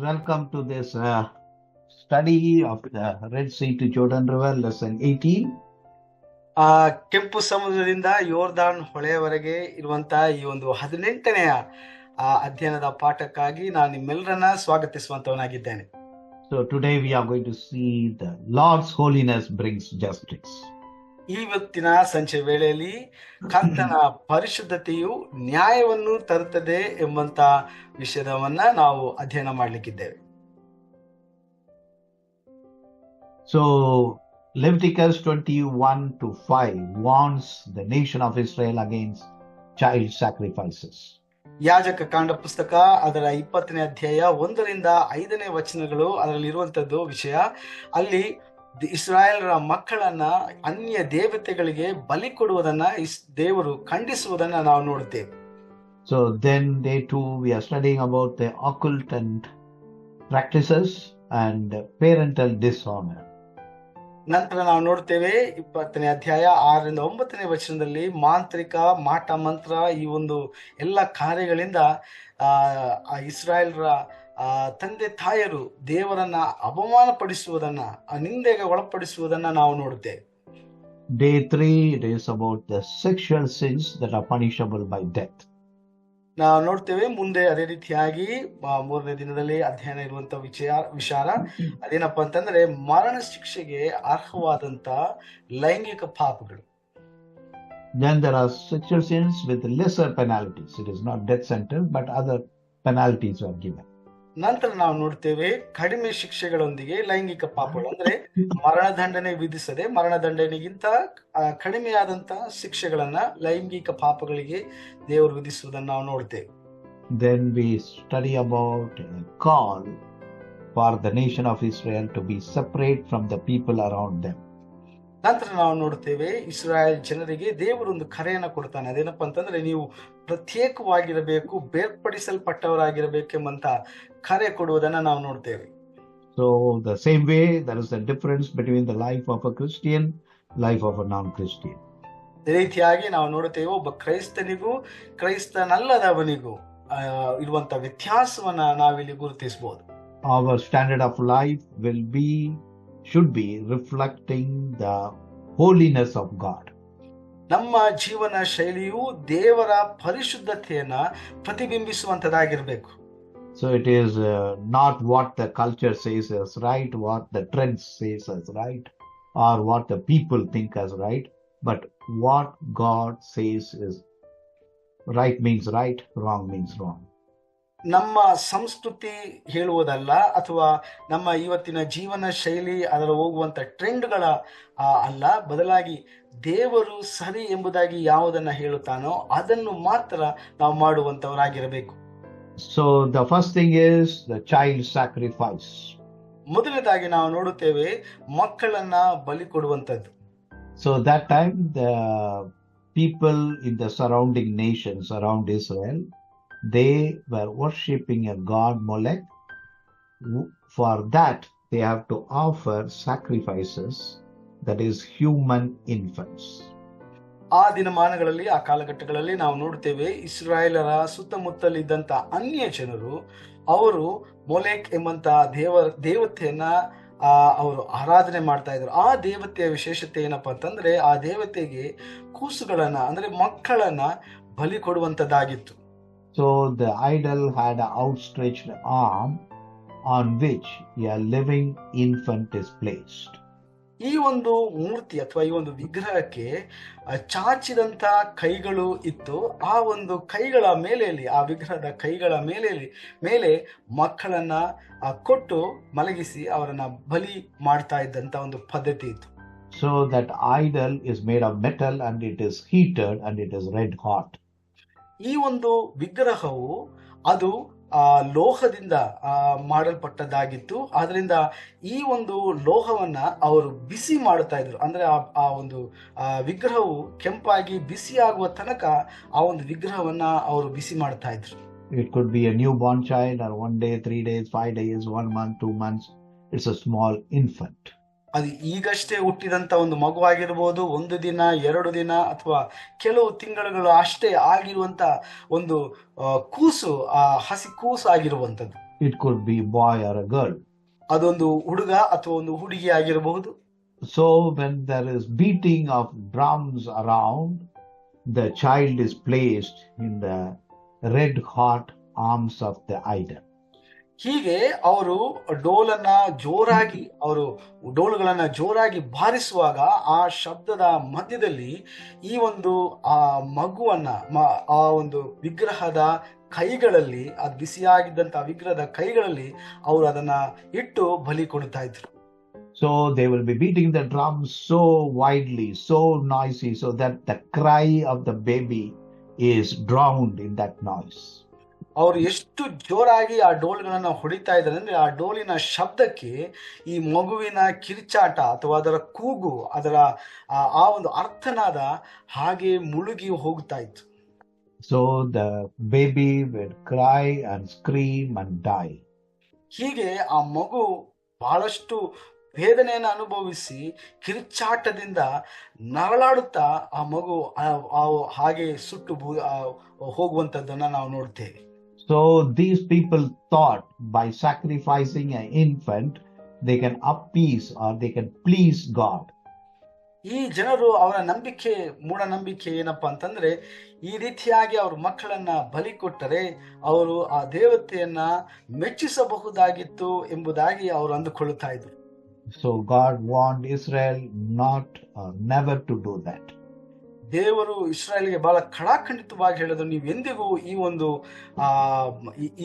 welcome to this study of the Red Sea to Jordan River, lesson 18. ಕೆಂಪು ಸಮುದ್ರದಿಂದ ಯೋರ್ದಾನ್ ಹೊಳೆಯವರೆಗೆ ಇರುವಂತಹ ಈ ಒಂದು 18ನೆಯ ಅಧ್ಯಯನದ ಪಾಠಕ್ಕಾಗಿ ನಾನು ನಿಮ್ಮೆಲ್ಲರನ್ನ ಸ್ವಾಗತಿಸುವಂತವನಾಗಿದ್ದೇನೆ. So today we are going to see the Lord's holiness brings justice. ಇವತ್ತಿನ ಸಂಜೆ ವೇಳೆಯಲ್ಲಿ ಕರ್ತನ ಪರಿಶುದ್ಧತೆಯು ನ್ಯಾಯವನ್ನು ತರುತ್ತದೆ ಎಂಬಂತ ವಿಷಯವನ್ನ ನಾವು ಅಧ್ಯಯನ ಮಾಡಲಿಕ್ಕಿದ್ದೇವೆ. So Leviticus 21:5 warns the nation of Israel against child sacrifices. ಯಾಜಕ ಕಾಂಡ ಪುಸ್ತಕ ಅದರ 20ನೇ ಅಧ್ಯಾಯ 1ರಿಂದ 5ನೇ ವಚನಗಳು ಅದರಲ್ಲಿ ಇರುವಂತದ್ದು ವಿಷಯ. ಅಲ್ಲಿ ಇಸ್ರಾಯೇಲರ ಮಕ್ಕಳನ್ನ ಅನ್ಯ ದೇವತೆಗಳಿಗೆ ಬಲಿ ಕೊಡುವುದನ್ನ ದೇವರು ಖಂಡಿಸುವುದನ್ನ ನಾವು ನೋಡುತ್ತೇವೆ. So then day 2 we are studying about the occult and practices and parental dishonor. ನಂತರ ನಾವು ನೋಡ್ತೇವೆ 20ನೇ ಅಧ್ಯಾಯ 6ರಿಂದ 9ನೇ ವಚನದಲ್ಲಿ ಮಾಂತ್ರಿಕ ಮಾಟ ಮಂತ್ರ ಈ ಒಂದು ಎಲ್ಲ ಕಾರ್ಯಗಳಿಂದ ಇಸ್ರಾಯೇಲರ ತಂದೆ ತಾಯರು ದೇವರನ್ನ ಅವಮಾನ ಪಡಿಸುವುದನ್ನ ನಿಂದೆಗೆ ಒಳಪಡಿಸುವುದನ್ನ ನಾವು ನೋಡುತ್ತೇವೆ. Day 3 it is about the sexual sins that are punishable by death. ನಾವು ನೋಡ್ತೇವೆ ಮುಂದೆ ಅದೇ ರೀತಿಯಾಗಿ 3ನೇ ದಿನದಲ್ಲಿ ಅಧ್ಯಯನ ಇರುವಂತ ವಿಚಾರ ಅದೇನಪ್ಪ ಅಂತಂದ್ರೆ ಮರಣ ಶಿಕ್ಷೆಗೆ ಅರ್ಹವಾದಂತ ಲೈಂಗಿಕ ಪಾಪಗಳು. Then there are sexual sins with lesser penalties. It is not death sentence but other penalties are given. ನಂತರ ನಾವು ನೋಡ್ತೇವೆ ಕಡಿಮೆ ಶಿಕ್ಷೆಗಳೊಂದಿಗೆ ಲೈಂಗಿಕ ಪಾಪಗಳು ಅಂದ್ರೆ ಮರಣದಂಡನೆ ವಿಧಿಸದೆ ಮರಣದಂಡನೆಗಿಂತ ಕಡಿಮೆಯಾದಂತ ಶಿಕ್ಷೆಗಳನ್ನ ಲೈಂಗಿಕ ಪಾಪಗಳಿಗೆ ದೇವರು ವಿಧಿಸುವುದನ್ನು ನಾವು ನೋಡ್ತೇವೆ. Then we study about a call for the nation of Israel to be separate from the people around them. ನಂತರ ನಾವು ನೋಡ್ತೇವೆ ಇಸ್ರಾಯೇಲ್ ಜನರಿಗೆ ದೇವರೊಂದು ಕರೆಯನ್ನ ಕೊಡ್ತಾನೆ. ಅದೇನಪ್ಪ ಅಂತಂದ್ರೆ ನೀವು ಪ್ರತ್ಯೇಕವಾಗಿರಬೇಕು, ಬೇರ್ಪಡಿಸಲ್ಪಟ್ಟವರಾಗಿರಬೇಕೆಂಬಂತ ಕರೆ ಕೊಡುವುದನ್ನ ನಾವು ನೋಡ್ತೇವೆ. So the same way there is a difference between the life of a Christian, life of a non-Christian. ಅದೇ ರೀತಿಯಾಗಿ ನಾವು ನೋಡುತ್ತೇವೆ ಒಬ್ಬ ಕ್ರೈಸ್ತನಿಗೂ ಕ್ರೈಸ್ತನಲ್ಲದವನಿಗೂ ಇರುವಂತ ವ್ಯತ್ಯಾಸವನ್ನ ನಾವಿಲ್ಲಿ ಗುರುತಿಸಬಹುದು. Our standard of life should be reflecting the holiness of God. ನಮ್ಮ ಜೀವನ ಶೈಲಿಯು ದೇವರ ಪರಿಶುದ್ಧತೆಯನ್ನ ಪ್ರತಿಬಿಂಬಿಸುವಂತದಾಗಿರಬೇಕು. So it is not what the culture says is right, what the trend says is right, or what the people think is right, but what God says is right means right, wrong means wrong. ನಮ್ಮ ಸಂಸ್ಕೃತಿ ಹೇಳುವುದಲ್ಲ ಅಥವಾ ನಮ್ಮ ಇವತ್ತಿನ ಜೀವನ ಶೈಲಿ ಅದರ ಹೋಗುವಂತ ಟ್ರೆಂಡ್ಗಳ ಅಲ್ಲ, ಬದಲಾಗಿ ದೇವರು ಸರಿ ಎಂಬುದಾಗಿ ಯಾವುದನ್ನ ಹೇಳುತ್ತಾನೋ ಅದನ್ನು ಮಾತ್ರ ನಾವು ಮಾಡುವಂತವರಾಗಿರಬೇಕು. So the first thing is the child sacrifice. ಮೊದಲನೇದಾಗಿ ನಾವು ನೋಡುತ್ತೇವೆ ಮಕ್ಕಳನ್ನ ಬಲಿ ಕೊಡುವಂತದ್ದು. So that time the people in the surrounding nations around Israel, they were worshipping a god Molech. For that they have to offer sacrifices, that is human infants. ಆ ದಿನಮಾನಗಳಲ್ಲಿ ಆ ಕಾಲಘಟ್ಟಗಳಲ್ಲಿ ನಾವು ನೋಡುತ್ತೇವೆ ಇಸ್ರಾಯೇಲರ ಸುತ್ತಮುತ್ತಲಿದ್ದಂತ ಅನ್ಯ ಜನರು ಅವರು ಮೊಲೆಕ್ ಎಂಬಂತ ದೇವತೆಯನ್ನ ಅವರು ಆರಾಧನೆ ಮಾಡ್ತಾ ಇದ್ರು. ಆ ದೇವತೆಯ ವಿಶೇಷತೆ ಏನಪ್ಪಾ ಅಂತಂದ್ರೆ ಆ ದೇವತೆಗೆ ಕೂಸುಗಳನ್ನ ಅಂದ್ರೆ ಮಕ್ಕಳನ್ನ ಬಲಿ ಕೊಡುವಂತದ್ದಾಗಿತ್ತು. So the idol had an outstretched arm on which a living infant is placed. ಈ ಒಂದು ಮೂರ್ತಿ ಅಥವಾ ಈ ಒಂದು ವಿಗ್ರಹಕ್ಕೆ ಚಾಚಿದಂತ ಕೈಗಳು ಇತ್ತು. ಆ ಒಂದು ಕೈಗಳ ಮೇಲೆ ಆ ವಿಗ್ರಹದ ಕೈಗಳ ಮೇಲೆ ಮಕ್ಕಳನ್ನ ಕೊಟ್ಟು ಮಲಗಿಸಿ ಅವರನ್ನ ಬಲಿ ಮಾಡ್ತಾ ಇದ್ದಂತ ಒಂದು ಪದ್ಧತಿ ಇತ್ತು. So that idol is made of metal and it is heated and it is red hot. ಈ ಒಂದು ವಿಗ್ರಹವು ಅದು ಲೋಹದಿಂದ ಮಾಡಲ್ಪಟ್ಟದ್ದಾಗಿತ್ತು. ಆದ್ರಿಂದ ಈ ಒಂದು ಲೋಹವನ್ನ ಅವರು ಬಿಸಿ ಮಾಡುತ್ತಾ ಇದ್ರು. ಅಂದ್ರೆ ಆ ಒಂದು ವಿಗ್ರಹವು ಕೆಂಪಾಗಿ ಬಿಸಿ ಆಗುವ ತನಕ ಆ ಒಂದು ವಿಗ್ರಹವನ್ನ ಅವರು ಬಿಸಿ ಮಾಡ್ತಾ ಇದ್ರು. It could be a newborn child or 1 day, 3 days, 5 days, 1 month, 2 months. It's a small infant. ಅದು ಈಗಷ್ಟೇ ಹುಟ್ಟಿದಂತ ಒಂದು ಮಗುವಾಗಿರ್ಬೋದು, 1 ದಿನ 2 ದಿನ ಅಥವಾ ಕೆಲವು ತಿಂಗಳುಗಳು ಅಷ್ಟೇ ಆಗಿರುವಂತ ಒಂದು ಕೂಸು, ಹಸಿ ಕೂಸು ಆಗಿರುವಂತದ್ದು. It could be a boy or a girl. ಅದೊಂದು ಹುಡುಗ ಅಥವಾ ಒಂದು ಹುಡುಗಿ ಆಗಿರಬಹುದು. So when there is beating of drums around, the child is placed in the red hot arms of the idol. ಹೀಗೆ ಅವರು ಡೋಲುಗಳನ್ನ ಜೋರಾಗಿ ಬಾರಿಸುವಾಗ ಆ ಶಬ್ದದ ಮಧ್ಯದಲ್ಲಿ ಈ ಒಂದು ಆ ಮಗುವನ್ನ ಆ ಒಂದು ವಿಗ್ರಹದ ಕೈಗಳಲ್ಲಿ, ಅದು ಬಿಸಿಯಾಗಿದ್ದಂತ ವಿಗ್ರಹದ ಕೈಗಳಲ್ಲಿ ಅವರು ಅದನ್ನ ಇಟ್ಟು ಬಲಿ ಕೊಡ್ತಾ ಇದ್ರು. So they will be beating the drums so widely, so noisy, so that the cry of the baby is drowned in that noise. ಅವರು ಎಷ್ಟು ಜೋರಾಗಿ ಆ ಡೋಲ್ಗಳನ್ನ ಹೊಡಿತಾ ಇದ್ದಾರೆ ಅಂದ್ರೆ ಆ ಡೋಲಿನ ಶಬ್ದಕ್ಕೆ ಈ ಮಗುವಿನ ಕಿರ್ಚಾಟ ಅಥವಾ ಅದರ ಕೂಗು, ಅದರ ಆ ಒಂದು ಅರ್ಥನಾದ ಹಾಗೆ ಮುಳುಗಿ ಹೋಗ್ತಾ ಇತ್ತು. So the baby will cry and scream and die. ಹೀಗೆ ಆ ಮಗು ಬಹಳಷ್ಟು ವೇದನೆಯನ್ನು ಅನುಭವಿಸಿ ಕಿರ್ಚಾಟದಿಂದ ನರಳಾಡುತ್ತಾ ಆ ಮಗು ಹಾಗೆ ಸುಟ್ಟು ಹೋಗುವಂತದ್ದನ್ನ ನಾವು ನೋಡ್ತೇವೆ. So these people thought by sacrificing an infant they can appease or they can please God. ಈ ಜನರು ಅವರ ಮೂಢನಂಬಿಕೆ ಏನಪ್ಪಾ ಅಂತಂದ್ರೆ, ಈ ರೀತಿಯಾಗಿ ಅವ್ರ ಮಕ್ಕಳನ್ನ ಬಲಿ ಕೊಟ್ಟರೆ ಅವರು ಆ ದೇವತೆಯನ್ನ ಮೆಚ್ಚಿಸಬಹುದಾಗಿತ್ತು ಎಂಬುದಾಗಿ ಅವರು ಅಂದುಕೊಳ್ಳುತ್ತಾ ಇದ್ರು. So God warned Israel never to do that. ದೇವರು ಇಸ್ರಾಯೇಲ್ಗೆ ಬಹಳ ಖಡಾಖಂಡಿತವಾಗಿ ಹೇಳಿದ್ರು, ನೀವು ಎಂದಿಗೂ ಈ ಒಂದು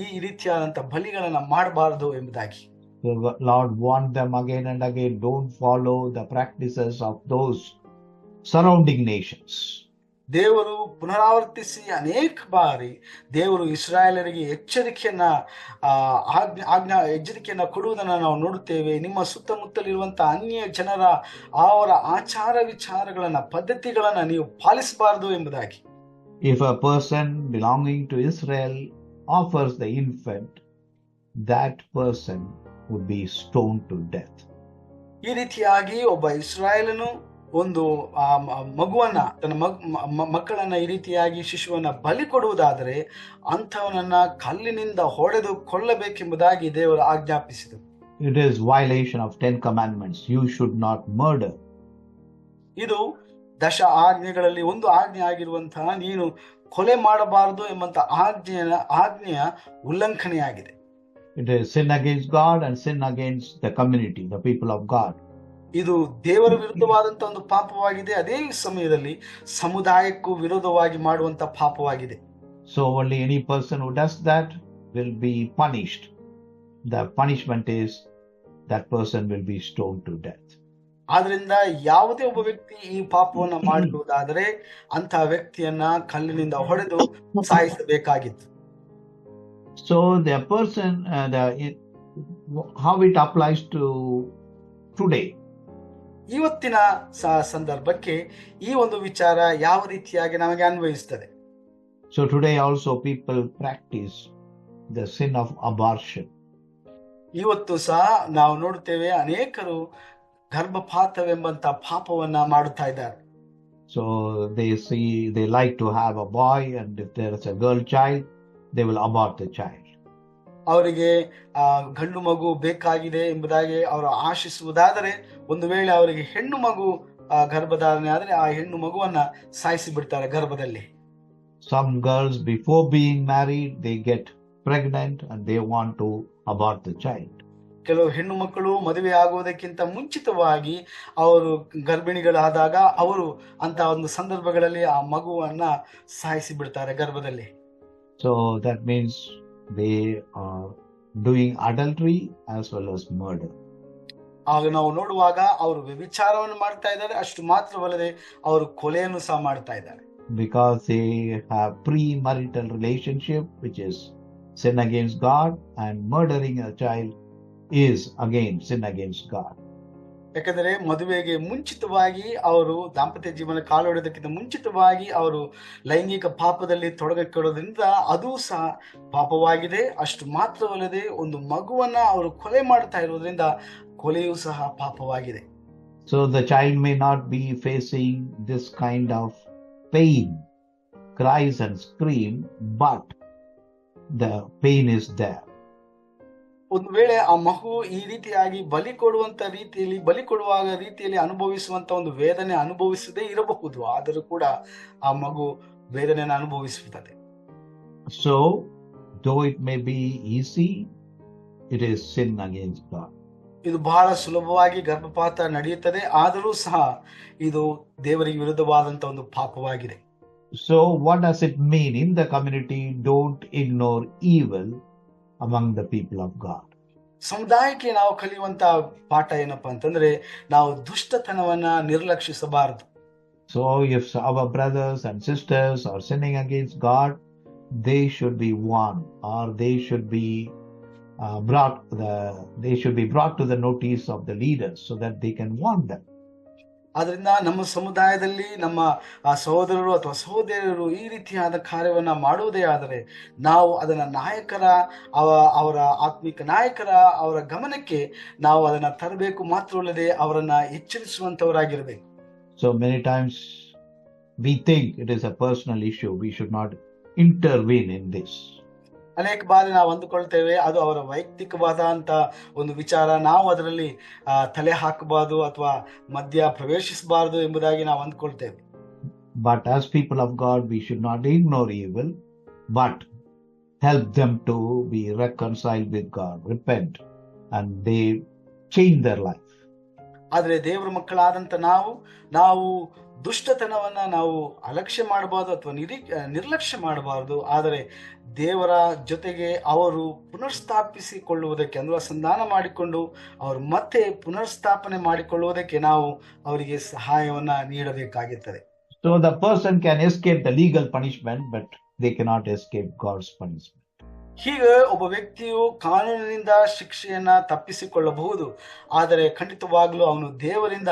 ಈ ರೀತಿಯಾದಂತ ಬಲಿಗಳನ್ನ ಮಾಡಬಾರದು ಎಂಬುದಾಗಿ. The Lord warned them again and again, don't follow the practices of those surrounding nations. ದೇವರು ಪುನರಾವರ್ತಿಸಿ ಅನೇಕ ಬಾರಿ ದೇವರು ಇಸ್ರಾಯೇಲರಿಗೆ ಎಚ್ಚರಿಕೆಯನ್ನ ಕೊಡುವುದನ್ನ ನಾವು ನೋಡುತ್ತೇವೆ. ನಿಮ್ಮ ಸುತ್ತಮುತ್ತಲಿರುವಂತಹ ಅನ್ಯ ಜನರ ಅವರ ಆಚಾರ ವಿಚಾರಗಳನ್ನ, ಪದ್ಧತಿಗಳನ್ನ ನೀವು ಪಾಲಿಸಬಾರದು ಎಂಬುದಾಗಿ. If a person belonging to Israel offers the infant, that person would be stoned to death. ಈ ರೀತಿಯಾಗಿ ಒಬ್ಬ ಇಸ್ರಾಯೇಲನು ಒಂದು ಮಗುವನ್ನ, ತನ್ನ ಮಕ್ಕಳನ್ನ, ಈ ರೀತಿಯಾಗಿ ಶಿಶುವನ್ನ ಬಲಿ ಕೊಡುವುದಾದರೆ ಅಂಥವನನ್ನ ಕಲ್ಲಿನಿಂದ ಹೊಡೆದು ಕೊಲ್ಲಬೇಕೆಂಬುದಾಗಿ ದೇವರು ಆಜ್ಞಾಪಿಸಿದರು. It is violation of 10 commandments. You should not murder. ಇದು 10 ಆಜ್ಞೆಗಳಲ್ಲಿ ಒಂದು ಆಜ್ಞೆ ಆಗಿರುವಂತಹ ನೀನು ಕೊಲೆ ಮಾಡಬಾರದು ಎಂಬಂತ ಆಜ್ಞೆಯ ಉಲ್ಲಂಘನೆಯಾಗಿದೆ. It is sin against God and sin against the community, the people of God. ಇದು ದೇವರ ವಿರುದ್ಧವಾದಂತ ಒಂದು ಪಾಪವಾಗಿದೆ, ಅದೇ ಸಮಯದಲ್ಲಿ ಸಮುದಾಯಕ್ಕೂ ವಿರೋಧವಾಗಿ ಮಾಡುವಂತ ಪಾಪವಾಗಿದೆ. So only any person who does that will be punished. The punishment is that person will be stoned to death. ಆದ್ರಿಂದ ಯಾವುದೇ ಒಬ್ಬ ವ್ಯಕ್ತಿ ಈ ಪಾಪವನ್ನ ಮಾಡುವುದಾದರೆ ಅಂತಹ ವ್ಯಕ್ತಿಯನ್ನ ಕಲ್ಲಿನಿಂದ ಹೊಡೆದು ಸಾಯಿಸಬೇಕಾಗಿತ್ತು. So the person, how it applies to today. ಇವತ್ತಿನ ಸಂದರ್ಭಕ್ಕೆ ಈ ಒಂದು ವಿಚಾರ ಯಾವ ರೀತಿಯಾಗಿ ನಮಗೆ ಅನ್ವಯಿಸುತ್ತದೆ? So today also people practice the sin of abortion. ಇವತ್ತು ಸಹ ನಾವು ನೋಡುತ್ತೇವೆ ಅನೇಕರು ಗರ್ಭಪಾತವೆಂಬಂತ ಪಾಪವನ್ನ ಮಾಡುತ್ತಾ ಇದ್ದಾರೆ. So they like to have a boy, and if there is a girl child, they will abort the child. ಅವರಿಗೆ ಗಂಡು ಮಗು ಬೇಕಾಗಿದೆ ಎಂಬುದಾಗಿ ಅವರು ಆಶಿಸುವುದಾದರೆ, ಒಂದು ವೇಳೆ ಅವರಿಗೆ ಹೆಣ್ಣು ಮಗು ಗರ್ಭಧಾರಣೆ ಆದರೆ ಆ ಹೆಣ್ಣು ಮಗುವನ್ನ ಸಾಯಿಸಿ ಬಿಡ್ತಾರೆ ಗರ್ಭದಲ್ಲಿ. Some girls before being married they get pregnant and they want to abort the child. ಕೆಲವು ಹೆಣ್ಣು ಮಕ್ಕಳು ಮದುವೆ ಆಗುವುದಕ್ಕಿಂತ ಮುಂಚಿತವಾಗಿ ಅವರು ಗರ್ಭಿಣಿಗಳಾದಾಗ ಅವರು ಅಂತ ಒಂದು ಸಂದರ್ಭಗಳಲ್ಲಿ ಆ ಮಗುವನ್ನ ಸಾಯಿಸಿ ಬಿಡ್ತಾರೆ ಗರ್ಭದಲ್ಲಿ. So that means they are doing adultery as well as murder. ಆಗ ನಾವು ನೋಡುವಾಗ ಅವರು ವ್ಯಭಿಚಾರವನ್ನು ಮಾಡ್ತಾ ಇದ್ದಾರೆ, ಅಷ್ಟು ಮಾತ್ರವಲ್ಲದೆ ಅವರು ಕೊಲೆಯನ್ನು ಸಹ ಮಾಡ್ತಾ ಇದ್ದಾರೆ. Because they have premarital relationship, which is sin against God, and murdering a child is again sin against God. ಯಾಕಂದರೆ ಮದುವೆಗೆ ಮುಂಚಿತವಾಗಿ ಅವರು ದಾಂಪತ್ಯ ಜೀವನ ಕಾಲೊಡೆಯೋದಕ್ಕಿಂತ ಮುಂಚಿತವಾಗಿ ಅವರು ಲೈಂಗಿಕ ಪಾಪದಲ್ಲಿ ತೊಡಗಿಕೊಳ್ಳೋದ್ರಿಂದ ಅದು ಸಹ ಪಾಪವಾಗಿದೆ. ಅಷ್ಟು ಮಾತ್ರವಲ್ಲದೆ ಒಂದು ಮಗುವನ್ನ ಅವರು ಕೊಲೆ ಮಾಡ್ತಾ ಇರೋದ್ರಿಂದ ಕೊಲೆಯೂ ಸಹ ಪಾಪವಾಗಿದೆ. So the child may not be facing this kind of pain, cries and scream, but the pain is there. ಒಂದು ವೇಳೆ ಆ ಮಗು ಈ ರೀತಿಯಾಗಿ ಬಲಿ ಕೊಡುವಾಗ ರೀತಿಯಲ್ಲಿ ಅನುಭವಿಸುವಂತ ಒಂದು ವೇದನೆ ಅನುಭವಿಸದೇ ಇರಬಹುದು, ಆದರೂ ಕೂಡ ಆ ಮಗು ವೇದನೆಯನ್ನು ಅನುಭವಿಸುತ್ತದೆ. So, though it may be easy, it is sin against God. ಇದು ಬಹಳ ಸುಲಭವಾಗಿ ಗರ್ಭಪಾತ ನಡೆಯುತ್ತದೆ, ಆದರೂ ಸಹ ಇದು ದೇವರಿಗೆ ವಿರುದ್ಧವಾದಂತ ಒಂದು ಪಾಪವಾಗಿದೆ. So, what does it mean in the community? Don't ignore evil among the people of God. ಸಮುದಾಯಕ್ಕೆ ನಾವು ಕಲಿಯುವಂತ ಪಾಠ ಏನಪ್ಪಾ ಅಂತಂದ್ರೆ, ನಾವು ದುಷ್ಟತನವನ್ನ ನಿರ್ಲಕ್ಷಿಸಬಾರದು. So, if our brothers and sisters are sinning against God, they should be warned, or they should be brought to the notice of the leaders so that they can warn them. ಆದ್ರಿಂದ ನಮ್ಮ ಸಮುದಾಯದಲ್ಲಿ ನಮ್ಮ ಸಹೋದರರು ಅಥವಾ ಸಹೋದರಿಯರು ಈ ರೀತಿಯಾದ ಕಾರ್ಯವನ್ನ ಮಾಡುವುದೇ ಆದರೆ ನಾವು ಅದನ್ನ ಅವರ ಆತ್ಮಿಕ ನಾಯಕರ ಅವರ ಗಮನಕ್ಕೆ ನಾವು ಅದನ್ನ ತರಬೇಕು, ಮಾತ್ರವಲ್ಲದೆ ಅವರನ್ನ ಎಚ್ಚರಿಸುವಂತವರಾಗಿರಬೇಕು. So many times we think it is a personal issue. We should not intervene in this. ಅನೇಕ ಬಾರಿ ನಾವು ಅಂದುಕೊಳ್ತೇವೆ ಅದು ಅವರ ವೈಯಕ್ತಿಕವಾದಂತ ಒಂದು ವಿಚಾರ, ನಾವು ಅದರಲ್ಲಿ ತಲೆ ಹಾಕಬಾರದು ಅಥವಾ ಮಧ್ಯ ಪ್ರವೇಶಿಸಬಾರದು ಎಂಬುದಾಗಿ ನಾವು ಅಂದುಕೊಳ್ತೇವೆ. But as people of God, we should not ignore evil, but help them to be reconciled with God, repent, and they change their life. ಆದ್ರೆ ದೇವರ ಮಕ್ಕಳಾದಂತ ನಾವು ದುಷ್ಟತನವನ್ನ ನಾವು ಅಲಕ್ಷ್ಯ ಮಾಡಬಾರದು ಅಥವಾ ನಿರ್ಲಕ್ಷ್ಯ ಮಾಡಬಾರದು. ಆದರೆ ದೇವರ ಜೊತೆಗೆ ಅವರು ಪುನರ್ಸ್ಥಾಪಿಸಿಕೊಳ್ಳುವುದಕ್ಕೆ, ಅಂದ್ರೆ ಸಂಧಾನ ಮಾಡಿಕೊಂಡು ಅವರು ಮತ್ತೆ ಪುನರ್ಸ್ಥಾಪನೆ ಮಾಡಿಕೊಳ್ಳುವುದಕ್ಕೆ ನಾವು ಅವರಿಗೆ ಸಹಾಯವನ್ನ ನೀಡಬೇಕಾಗುತ್ತದೆ. So the person can escape the legal punishment, but they cannot escape God's punishment. ಹೀಗೆ ಒಬ್ಬ ವ್ಯಕ್ತಿಯು ಕಾನೂನಿನಿಂದ ಶಿಕ್ಷೆಯನ್ನ ತಪ್ಪಿಸಿಕೊಳ್ಳಬಹುದು, ಆದರೆ ಖಂಡಿತವಾಗ್ಲೂ ಅವನು ದೇವರಿಂದ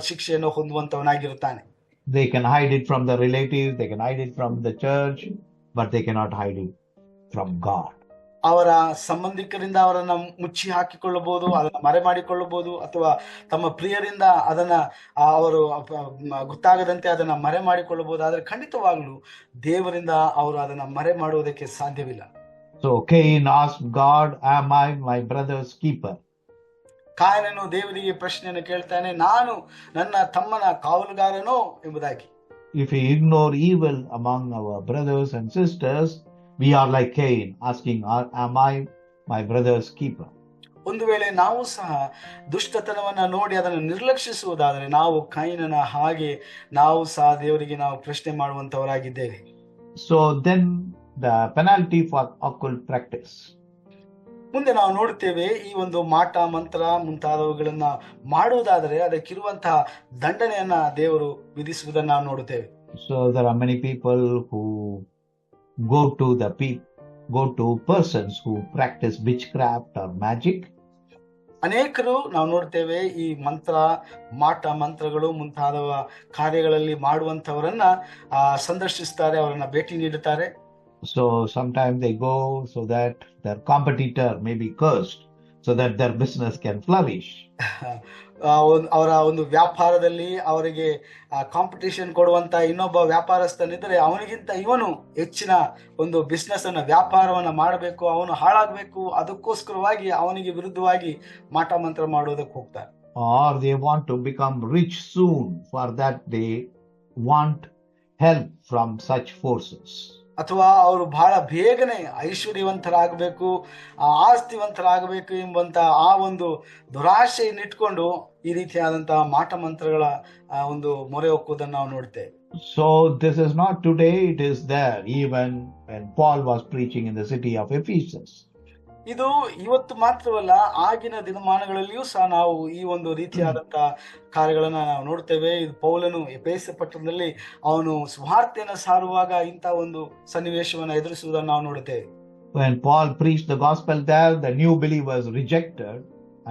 ಶಿಕ್ಷೆಯನ್ನು ಹೊಂದುವಂತವನಾಗಿರುತ್ತಾನೆ. They can hide it from the relatives, they can hide it from the church, but they cannot hide it from God. ಅವರ ಸಂಬಂಧಿಕರಿಂದ ಅವರನ್ನ ಮುಚ್ಚಿ ಹಾಕಿಕೊಳ್ಳಬಹುದು, ಅದನ್ನ ಮರೆ ಮಾಡಿಕೊಳ್ಳಬಹುದು, ಅಥವಾ ತಮ್ಮ ಪ್ರಿಯರಿಂದ ಅದನ್ನ ಅವರು ಗೊತ್ತಾಗದಂತೆ ಅದನ್ನ ಮರೆ ಮಾಡಿಕೊಳ್ಳಬಹುದು. ಆದ್ರೆ ಖಂಡಿತವಾಗ್ಲೂ ದೇವರಿಂದ ಅವರು ಅದನ್ನ ಮರೆ ಮಾಡುವುದಕ್ಕೆ ಸಾಧ್ಯವಿಲ್ಲ. So Cain asked God, am I my brother's keeper? ಕಾಯನನು ದೇವರಿಗೆ ಪ್ರಶ್ನೆಯನ್ನು ಕೇಳ್ತಾನೆ, ನಾನು ನನ್ನ ತಮ್ಮನ ಕಾವಲುಗಾರನೋ ಎಂಬುದಾಗಿ. If we ignore evil among our brothers and sisters, we are like Cain asking, am I my brother's keeper? ಒಂದು ವೇಳೆ ನಾವು ಸಹ ದುಷ್ಟತನವನ್ನ ನೋಡಿ ಅದನ್ನು ನಿರ್ಲಕ್ಷಿಸುವುದಾದರೆ ನಾವು ಕೈನನ ಹಾಗೆ ನಾವು ಸಹ ದೇವರಿಗೆ ನಾವು ಪ್ರಶ್ನೆ ಮಾಡುವಂತವರಾಗಿದ್ದೇವೆ. So then the penalty for occult practice. ಮುಂದೆ ನಾವು ನೋಡುತ್ತೇವೆ, ಈ ಒಂದು ಮಾಟ ಮಂತ್ರ ಮುಂತಾದವುಗಳನ್ನ ಮಾಡುವುದಾದರೆ ಅದಕ್ಕಿರುವಂತಹ ದಂಡನೆಯನ್ನ ದೇವರು ವಿಧಿಸುವುದನ್ನು ನಾವು ನೋಡುತ್ತೇವೆ. So there are many people who go to persons who practice witchcraft or magic. ಅನೇಕರು ನಾವು ನೋಡ್ತೇವೆ ಈ ಮಾಟ ಮಂತ್ರಗಳು ಮುಂತಾದವ ಕಾರ್ಯಗಳಲ್ಲಿ ಮಾಡುವಂತವರನ್ನ ಸಂದರ್ಶಿಸ್ತಾರೆ, ಅವರನ್ನ ಭೇಟಿ ನೀಡುತ್ತಾರೆ. So sometimes they go so that their competitor may be cursed, so that their business can flourish. ಅವರ ಒಂದು ವ್ಯಾಪಾರದಲ್ಲಿ ಅವರಿಗೆ ಕಾಂಪಿಟೇಷನ್ ಕೊಡುವಂತ ಇನ್ನೊಬ್ಬ ವ್ಯಾಪಾರಸ್ಥನಿದ್ರೆ ಅವನಿಗಿಂತ ಇವನು ಹೆಚ್ಚಿನ ಒಂದು ಬಿಸ್ನೆಸ್ ಅನ್ನ ವ್ಯಾಪಾರವನ್ನ ಮಾಡಬೇಕು, ಅವನು ಹಾಳಾಗಬೇಕು, ಅದಕ್ಕೋಸ್ಕರವಾಗಿ ಅವನಿಗೆ ವಿರುದ್ಧವಾಗಿ ಮಾಟ ಮಂತ್ರ ಮಾಡೋದಕ್ಕೆ ಹೋಗ್ತಾರೆ. Or they want to become rich soon, for that they want help from such forces. ಅಥವಾ ಅವರು ಬಹಳ ಬೇಗನೆ ಐಶ್ವರ್ಯವಂತರಾಗಬೇಕು, ಆಸ್ತಿವಂತರಾಗಬೇಕು ಎಂಬಂತ ಆ ಒಂದು ದುರಾಶೆಯನ್ನಿಟ್ಕೊಂಡು ಈ ರೀತಿಯಾದಂತಹ ಮಾಟ ಮಂತ್ರಗಳ ಒಂದು ಮೊರೆ ಹೊಕ್ಕುವುದನ್ನು ನಾವು ನೋಡ್ತೇವೆ. So this is not today, it is there even when Paul was preaching in the city of Ephesus. ಇದು ಇವತ್ತು ಮಾತ್ರವಲ್ಲ, ಆಗಿನ ದಿನಮಾನಗಳಲ್ಲಿಯೂ ಸಹ ನಾವು ಈ ಒಂದು ರೀತಿಯಾದಂತಹ ಕಾರ್ಯಗಳನ್ನ ನಾವು ನೋಡ್ತೇವೆ. ಇದು ಪೌಲನು ಎಫೆಸ ಪಟ್ಟಣದಲ್ಲಿ ಅವನು ಸುವಾರ್ತೆಯನ್ನು ಸಾರುವಾಗ ಇಂಥ ಒಂದು ಸನ್ನಿವೇಶವನ್ನು ಎದುರಿಸುವುದನ್ನು ನಾವು ನೋಡುತ್ತೇವೆ. When Paul preached the gospel there, the new believers rejected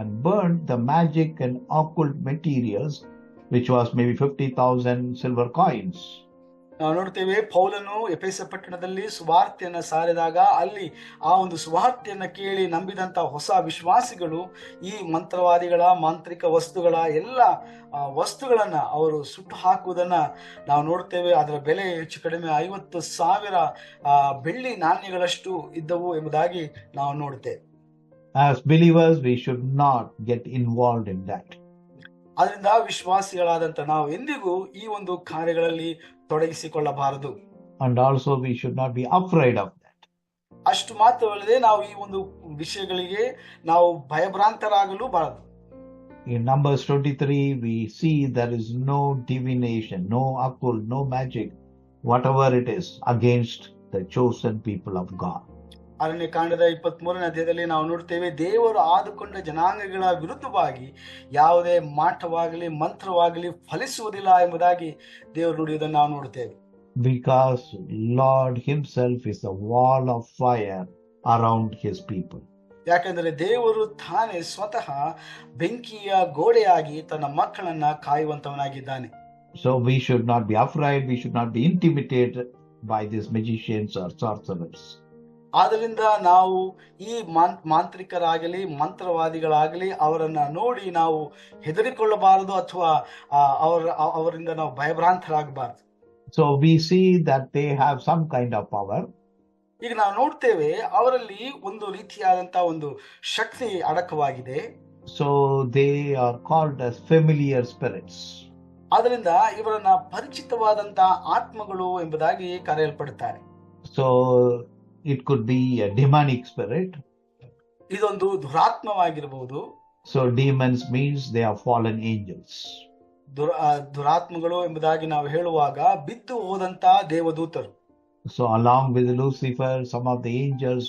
and burned the magic and occult materials, which was maybe 50,000 silver coins. ನಾವು ನೋಡ್ತೇವೆ, ಪೌಲನು ಎಫೆಸ ಪಟ್ಟಣದಲ್ಲಿ ಸುವಾರ್ತೆಯನ್ನ ಸಾರಿದಾಗ ಅಲ್ಲಿ ಆ ಒಂದು ಸುವಾರ್ತೆಯನ್ನ ಕೇಳಿ ನಂಬಿದಂತ ಹೊಸ ವಿಶ್ವಾಸಿಗಳು ಈ ಮಂತ್ರವಾದಿಗಳ ಮಾಂತ್ರಿಕ ವಸ್ತುಗಳ ಎಲ್ಲ ವಸ್ತುಗಳನ್ನ ಅವರು ಸುಟ್ಟು ಹಾಕುವುದನ್ನ ನಾವು ನೋಡ್ತೇವೆ. ಅದರ ಬೆಲೆ ಹೆಚ್ಚು ಕಡಿಮೆ 50,000 ಬೆಳ್ಳಿ ನಾಣ್ಯಗಳಷ್ಟು ಇದ್ದವು ಎಂಬುದಾಗಿ ನಾವು ನೋಡ್ತೇವೆ. As believers, we should not get involved in that. ಅದರಿಂದ ವಿಶ್ವಾಸಿಗಳಾದಂತ ನಾವು ಎಂದಿಗೂ ಈ ಒಂದು ಕಾರ್ಯಗಳಲ್ಲಿ ತೊಡಗಿಸಿಕೊಳ್ಳಬಾರದು. And also, we should not be afraid of that. ಅಷ್ಟು ಮಾತ್ರವಲ್ಲದೆ ನಾವು ಈ ಒಂದು ವಿಷಯಗಳಿಗೆ ನಾವು ಭಯಭ್ರಾಂತರಾಗಲು ಬಾರದು. In Numbers 23, we see there is no divination, no occult, no magic, whatever it is, against the chosen people of God. ಅರಣ್ಯಕಾಂಡದ 23ನೇ ಅಧ್ಯಾಯದಲ್ಲಿ ನಾವು ನೋಡ್ತೇವೆ, ದೇವರು ಆದುಕೊಂಡ ಜನಾಂಗಗಳ ವಿರುದ್ಧವಾಗಿ ಯಾವುದೇ ಮಾಟವಾಗಲಿ ಮಂತ್ರವಾಗಲಿ ಫಲಿಸುವುದಿಲ್ಲ ಎಂಬುದಾಗಿ ದೇವರು ನುಡಿಯುವುದನ್ನು ನಾವು ನೋಡುತ್ತೇವೆ. Because Lord himself is a wall of fire around his people. ಯಾಕೆಂದರೆ ದೇವರು ತಾನೇ ಸ್ವತಃ ಬೆಂಕಿಯ ಗೋಡೆಯಾಗಿ ತನ್ನ ಮಕ್ಕಳನ್ನ ಕಾಯುವಂತವನಾಗಿದ್ದಾನೆ. So we should not be afraid, we should not be intimidated by these magicians or sorcerers. ಆದ್ದರಿಂದ ನಾವು ಈ ಮಾಂತ್ರಿಕರಾಗಲಿ ಮಂತ್ರವಾದಿಗಳಾಗಲಿ ಅವರನ್ನ ನೋಡಿ ನಾವು ಹೆದರಿಕೊಳ್ಳಬಾರದು ಅಥವಾ ಅವರಿಂದ ನಾವು ಭಯಭ್ರಾಂತರಾಗಬಾರದು. So we see that they have some kind of power. ಈಗ ನಾವು ನೋಡ್ತೇವೆ ಅವರಲ್ಲಿ ಒಂದು ರೀತಿಯಾದಂತಹ ಒಂದು ಶಕ್ತಿ ಅಡಕವಾಗಿದೆ. So they are called as familiar spirits. ಆದ್ದರಿಂದ ಇವರನ್ನ ಪರಿಚಿತವಾದಂತಹ ಆತ್ಮಗಳು ಎಂಬುದಾಗಿ ಕರೆಯಲ್ಪಡುತ್ತಾರೆ. So it could be a demonic spirit. ಇದೊಂದು ದುರಾತ್ಮವಾಗಿರಬಹುದು. So demons means they are fallen angels. ದುರಾತ್ಮಗಳು ಎಂಬುದಾಗಿ ನಾವು ಹೇಳುವಾಗ ಬಿದ್ದು ಹೋದಂತ ದೇವದೂತರು. So along with Lucifer, some of the angels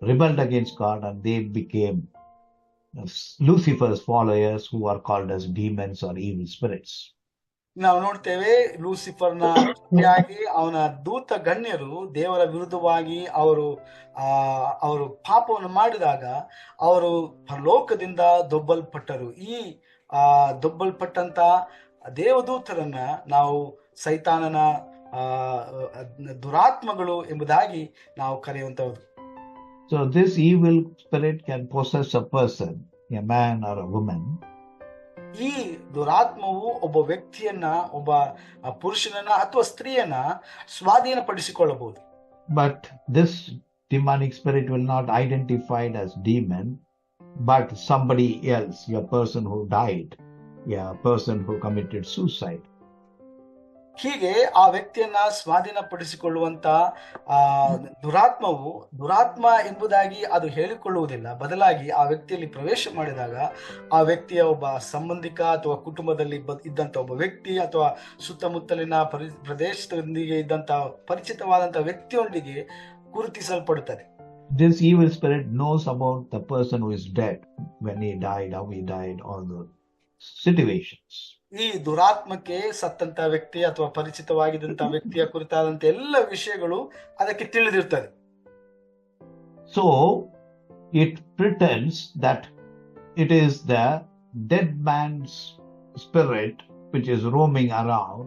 rebelled against God and they became Lucifer's followers, who are called as demons or evil spirits. ನಾವು ನೋಡ್ತೇವೆ ಲೂಸಿಫರ್ನ ಜೊತೆಯಾಗಿ ಅವನ ದೂತ ಗಣ್ಯರು ದೇವರ ವಿರುದ್ಧವಾಗಿ ಅವರು ಪಾಪವನ್ನು ಮಾಡಿದಾಗ ಅವರು ಪರಲೋಕದಿಂದ ದೊಬ್ಬಲ್ಪಟ್ಟರು. ಈ ದೊಬ್ಬಲ್ಪಟ್ಟಂತ ದೇವದೂತರನ್ನ ನಾವು ಸೈತಾನನ ದುರಾತ್ಮಗಳು ಎಂಬುದಾಗಿ ನಾವು ಕರೆಯುವಂತಹದ್ದು. So this evil spirit can possess a person, a man or a woman. ಈ ದುರಾತ್ಮವು ಒಬ್ಬ ವ್ಯಕ್ತಿಯನ್ನ, ಒಬ್ಬ ಪುರುಷನನ್ನ ಅಥವಾ ಸ್ತ್ರೀಯನ್ನ ಸ್ವಾಧೀನಪಡಿಸಿಕೊಳ್ಳಬಹುದು. But this demonic spirit will not identify as demon, but somebody else, a person who died, a person who committed suicide. ಹೀಗೆ ಆ ವ್ಯಕ್ತಿಯನ್ನ ಸ್ವಾಧೀನಪಡಿಸಿಕೊಳ್ಳುವಂತ ದುರಾತ್ಮ ಎಂಬುದಾಗಿ ಅದು ಹೇಳಿಕೊಳ್ಳುವುದಿಲ್ಲ. ಬದಲಾಗಿ ಆ ವ್ಯಕ್ತಿಯಲ್ಲಿ ಪ್ರವೇಶ ಮಾಡಿದಾಗ ಆ ವ್ಯಕ್ತಿಯ ಒಬ್ಬ ಸಂಬಂಧಿಕ ಅಥವಾ ಕುಟುಂಬದಲ್ಲಿ ಇದ್ದಂತ ಒಬ್ಬ ವ್ಯಕ್ತಿ ಅಥವಾ ಸುತ್ತಮುತ್ತಲಿನ ಪ್ರದೇಶದೊಂದಿಗೆ ಇದ್ದಂತ ಪರಿಚಿತವಾದಂತ ವ್ಯಕ್ತಿಯೊಂದಿಗೆ ಗುರುತಿಸಲ್ಪಡುತ್ತದೆ. This evil spirit knows about the person who is dead, when he died, how he died, all the situations. ಈ ದುರಾತ್ಮಕ್ಕೆ ಸತ್ತಂತ ವ್ಯಕ್ತಿ ಅಥವಾ ಪರಿಚಿತವಾಗಿದ್ದಂತ ವ್ಯಕ್ತಿಯ ಕುರಿತಾದಂತ ಎಲ್ಲ ವಿಷಯಗಳು ಅದಕ್ಕೆ ತಿಳಿದಿರ್ತದೆ. So it pretends that it is the dead man's spirit which is roaming around,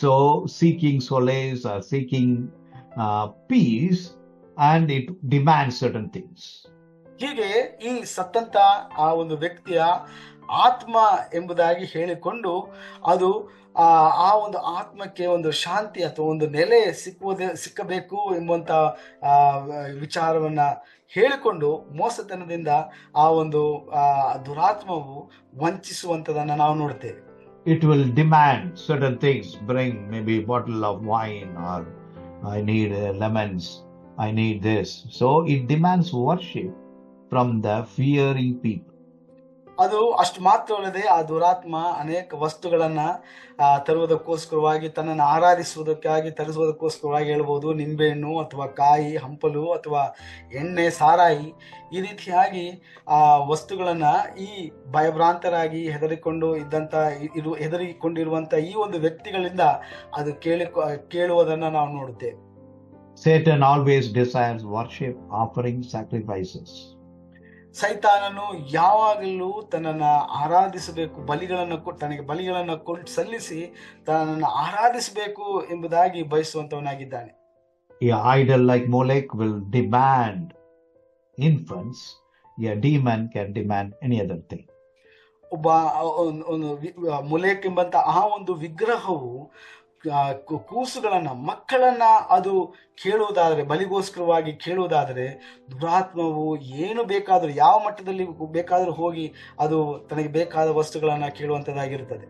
so seeking solace or seeking peace, and it demands certain things. ಹೀಗೆ ಈ ಸತ್ತಂತ ಆ ಒಂದು ವ್ಯಕ್ತಿಯ ಆತ್ಮ ಎಂಬುದಾಗಿ ಹೇಳಿಕೊಂಡು ಅದು ಆ ಒಂದು ಆತ್ಮಕ್ಕೆ ಒಂದು ಶಾಂತಿ ಅಥವಾ ಒಂದು ನೆಲೆ ಸಿಕ್ಕಬೇಕು ಎಂಬಂತ ವಿಚಾರವನ್ನ ಹೇಳಿಕೊಂಡು ಮೋಸತನದಿಂದ ಆ ಒಂದು ದುರಾತ್ಮವು ವಂಚಿಸುವಂತದನ್ನ ನಾವು ನೋಡ್ತೇವೆ. It will demand certain things. Bring maybe a bottle of wine, or I need lemons, I need this. So it demands worship from the fearing people. ಅದು ಅಷ್ಟು ಮಾತ್ರವಲ್ಲದೆ ಆ ದುರಾತ್ಮ ಅನೇಕ ವಸ್ತುಗಳನ್ನ ತರುವುದಕ್ಕೋಸ್ಕರವಾಗಿ, ತನ್ನನ್ನು ಆರಾಧಿಸುವುದಕ್ಕಾಗಿ ತರಿಸುವುದಕ್ಕೋಸ್ಕರವಾಗಿ ಹೇಳ್ಬೋದು, ನಿಂಬೆಹಣ್ಣು ಅಥವಾ ಕಾಯಿ, ಹಂಪಲು ಅಥವಾ ಎಣ್ಣೆ, ಸಾರಾಯಿ, ಈ ರೀತಿಯಾಗಿ ಆ ವಸ್ತುಗಳನ್ನ ಈ ಭಯಭ್ರಾಂತರಾಗಿ ಹೆದರಿಕೊಂಡಿರುವಂತ ಈ ಒಂದು ವ್ಯಕ್ತಿಗಳಿಂದ ಅದು ಕೇಳುವುದನ್ನ ನಾವು ನೋಡುತ್ತೇವೆ. Satan always desires worship, offering, sacrifices. ಸೈತಾನನು ಯಾವಾಗಲೂ ತನ್ನನ್ನ ಆರಾಧಿಸಬೇಕು, ತನಗೆ ಬಲಿಗಳನ್ನ ಸಲ್ಲಿಸಿ ತನ್ನನ್ನು ಆರಾಧಿಸಬೇಕು ಎಂಬುದಾಗಿ ಬಯಸುವಂತವನಾಗಿದ್ದಾನೆ. A idol like Molech will demand infants. A demon can demand any other thing. ಒಬ್ಬ ಮೊಲೆಕ್ ಎಂಬಂತ ಆ ಒಂದು ವಿಗ್ರಹವು ಕೂಸುಗಳನ್ನ ಮಕ್ಕಳನ್ನ ಅದು ಕೇಳುವುದಾದರೆ, ಬಲಿಗೋಸ್ಕರವಾಗಿ ಕೇಳುವುದಾದರೆ, ದುರಾತ್ಮವು ಏನು ಬೇಕಾದರೂ ಯಾವ ಮಟ್ಟದಲ್ಲಿ ಬೇಕಾದರೂ ಹೋಗಿ ಅದು ತನಗೆ ಬೇಕಾದ ವಸ್ತುಗಳನ್ನ ಕೇಳುವಂತದ್ದಾಗಿರುತ್ತದೆ.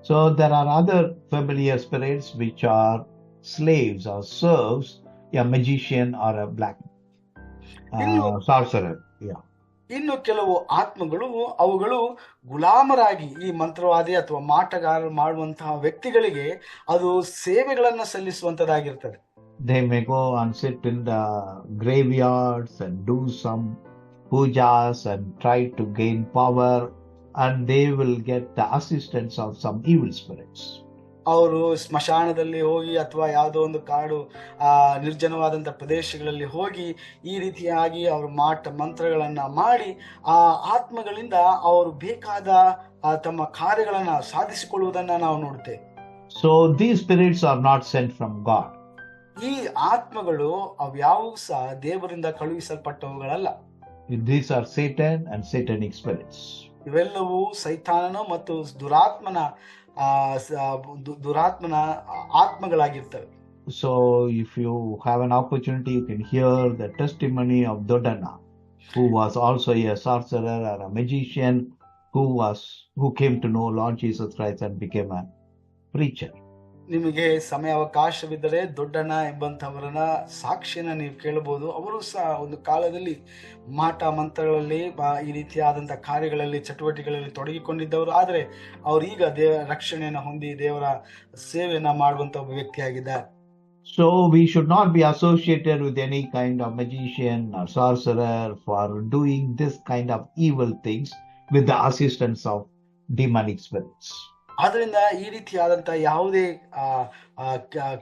So there are other familiar spirits which are slaves or serves a magician or a black ಇನ್ನು sorcerer. Yeah. ಇನ್ನು ಕೆಲವು ಆತ್ಮಗಳು ಅವುಗಳು ಗುಲಾಮರಾಗಿ ಈ ಮಂತ್ರವಾದಿ ಅಥವಾ ಮಾಟಗಾರ ಮಾಡುವಂತಹ ವ್ಯಕ್ತಿಗಳಿಗೆ ಅದು ಸೇವೆಗಳನ್ನ ಸಲ್ಲಿಸುವಂತದ್ದಾಗಿರ್ತದೆ. They may go and sit in the graveyards and do some pujas and try to gain power, and they will get the assistance of some evil spirits. ಅವರು ಸ್ಮಶಾನದಲ್ಲಿ ಹೋಗಿ ಅಥವಾ ಯಾವುದೋ ಒಂದು ಕಾಡು ನಿರ್ಜನವಾದಂಥ ಪ್ರದೇಶಗಳಲ್ಲಿ ಹೋಗಿ ಈ ರೀತಿಯಾಗಿ ಅವರು ಮಂತ್ರಗಳನ್ನ ಮಾಡಿ ಆ ಆತ್ಮಗಳಿಂದ ಅವರು ಬೇಕಾದ ತಮ್ಮ ಕಾರ್ಯಗಳನ್ನ ಸಾಧಿಸಿಕೊಳ್ಳುವುದನ್ನ ನಾವು ನೋಡ್ತೇವೆ. So these spirits are not sent from God. ಈ ಆತ್ಮಗಳು ಅವ್ಯಾವು ಸಹ ದೇವರಿಂದ ಕಳುಹಿಸಲ್ಪಟ್ಟವುಗಳಲ್ಲ. These are Satan and satanic spirits. ಇವೆಲ್ಲವೂ ಸೈತಾನನ ಮತ್ತು ದುರಾತ್ಮನ ಆತ್ಮಗಳಾಗಿರ್ತವೆ. So if you have an opportunity, you can hear the testimony of Dodana, who was also a sorcerer or a magician, who came to know Lord Jesus Christ and became a preacher. ನಿಮಗೆ ಸಮಯ ಅವಕಾಶವಿದ್ದರೆ ದೊಡ್ಡಣ್ಣ ಎಂಬಂತವರನ್ನ ಸಾಕ್ಷಿನ ನೀವು ಕೇಳಬಹುದು. ಅವರು ಸಹ ಒಂದು ಕಾಲದಲ್ಲಿ ಮಾಟ ಮಂತ್ರಗಳಲ್ಲಿ ಈ ರೀತಿಯಾದಂಥ ಕಾರ್ಯಗಳಲ್ಲಿ ಚಟುವಟಿಕೆಗಳಲ್ಲಿ ತೊಡಗಿಕೊಂಡಿದ್ದವರು. ಆದರೆ ಅವರು ಈಗ ರಕ್ಷಣೆಯನ್ನು ಹೊಂದಿ ದೇವರ ಸೇವೆಯನ್ನ ಮಾಡುವಂತ ಒಬ್ಬ ವ್ಯಕ್ತಿಯಾಗಿದ್ದಾರೆ. So we should not be associated with any kind of magician or sorcerer for doing this kind of evil things with the assistance of demonic spirits. ಆದ್ರಿಂದ ಈ ರೀತಿಯಾದಂಥ ಯಾವುದೇ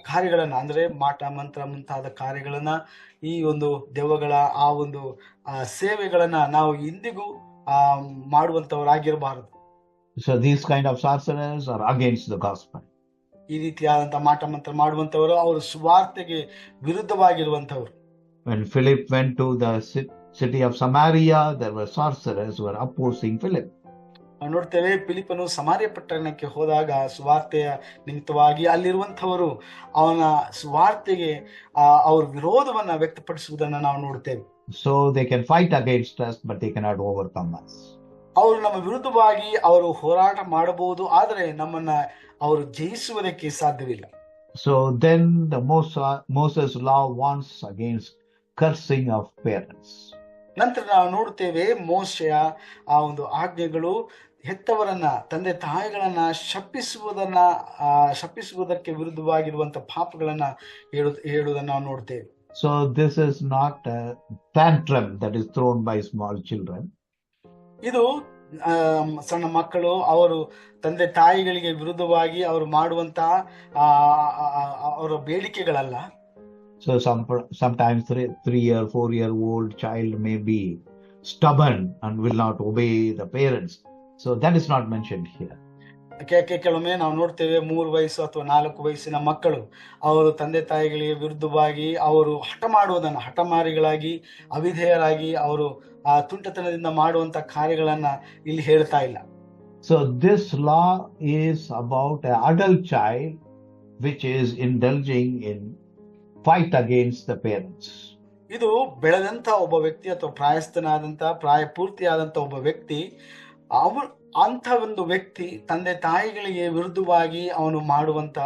ಕಾರ್ಯಗಳನ್ನ ಅಂದ್ರೆ ಮಾಟ ಮಂತ್ರ ಮುಂತಾದ ಕಾರ್ಯಗಳನ್ನ ಈ ಒಂದು ದೆವ್ವಗಳ ಆ ಒಂದು ಸೇವೆಗಳನ್ನ ನಾವು ಇಂದಿಗೂ ಮಾಡುವಂತವರಾಗಿರಬಾರದು. So these kind of sorcerers are against the gospel. ಈ ರೀತಿಯಾದಂಥ ಮಾಟ ಮಂತ್ರ ಮಾಡುವಂತವರು ಅವರು ಸುವಾರ್ತೆಗೆ ವಿರುದ್ಧವಾಗಿರುವಂತವರು. When Philip went to the city of Samaria, there were sorcerers who were opposing Philip. ನೋಡ್ತೇವೆ, ಫಿಲಿಪ್ಪನು ಸಮಾರ್ಯ ಪಟ್ಟಣಕ್ಕೆ ಹೋದಾಗ ಸುವಾರ್ತೆಯ ನಿಮಿತ್ತವಾಗಿ ಅಲ್ಲಿರುವಂತವರು ಅವನ ಸುವಾರ್ತೆಗೆ ಅವ್ರ ವಿರೋಧವನ್ನ ವ್ಯಕ್ತಪಡಿಸುವುದನ್ನ ನಾವು ನೋಡ್ತೇವೆ. So they can fight against us, but they cannot overcome us. ಅವರು ನಮ್ಮ ವಿರುದ್ಧವಾಗಿ ಅವರು ಹೋರಾಟ ಮಾಡಬಹುದು, ಆದರೆ ನಮ್ಮನ್ನ ಅವರು ಜಯಿಸುವುದಕ್ಕೆ ಸಾಧ್ಯವಿಲ್ಲ. So then the Moses law warns against cursing of parents. ನಂತರ ನಾವು ನೋಡುತ್ತೇವೆ ಮೋಶೆಯ ಆ ಒಂದು ಆಜ್ಞೆಗಳು ಹೆತ್ತವರನ್ನ ತಂದೆ ತಾಯಿಗಳನ್ನ ಶಪಿಸುವುದಕ್ಕೆ ವಿರುದ್ಧವಾಗಿರುವಂತ ಪಾಪಗಳನ್ನ ಹೇಳುವುದನ್ನು ನಾವು ನೋಡ್ತೇವೆ. So this is not a tantrum that is thrown by small children. ಇದು ಸಣ್ಣ ಮಕ್ಕಳು ಅವರು ತಂದೆ ತಾಯಿಗಳಿಗೆ ವಿರುದ್ಧವಾಗಿ ಅವರು ಮಾಡುವಂತ ಅವರ ಬೇಡಿಕೆಗಳಲ್ಲ. So sometimes 3-year, 4-year-old child may be stubborn and will not obey the parents. So that is not mentioned here. ಕೆಲವೊಮ್ಮೆ ನಾವು ನೋಡ್ತೇವೆ 3 ವಯಸ್ಸು ಅಥವಾ 4 ವಯಸ್ಸಿನ ಮಕ್ಕಳು ಅವರು ತಂದೆ ತಾಯಿಗಳಿಗೆ ವಿರುದ್ಧವಾಗಿ ಅವರು ಹಠಮಾರಿಗಳಾಗಿ ಅವಿಧೇಯರಾಗಿ ಅವರು ತುಂಟತನದಿಂದ ಮಾಡುವಂತ ಕಾರ್ಯಗಳನ್ನ ಇಲ್ಲಿ ಹೇಳ್ತಾ ಇಲ್ಲ. So this law is about an adult child which is indulging in fight against the parents. ಇದು ಬೆಳೆದಂತ ಒಬ್ಬ ವ್ಯಕ್ತಿ ಅಥವಾ ಪ್ರಾಯ ಪೂರ್ತಿಯಾದಂತ ಒಬ್ಬ ವ್ಯಕ್ತಿ ಅಂತ ಒಂದು ವ್ಯಕ್ತಿ ತಂದೆ ತಾಯಿಗಳಿಗೆ ವಿರುದ್ಧವಾಗಿ ಅವನು ಮಾಡುವಂತ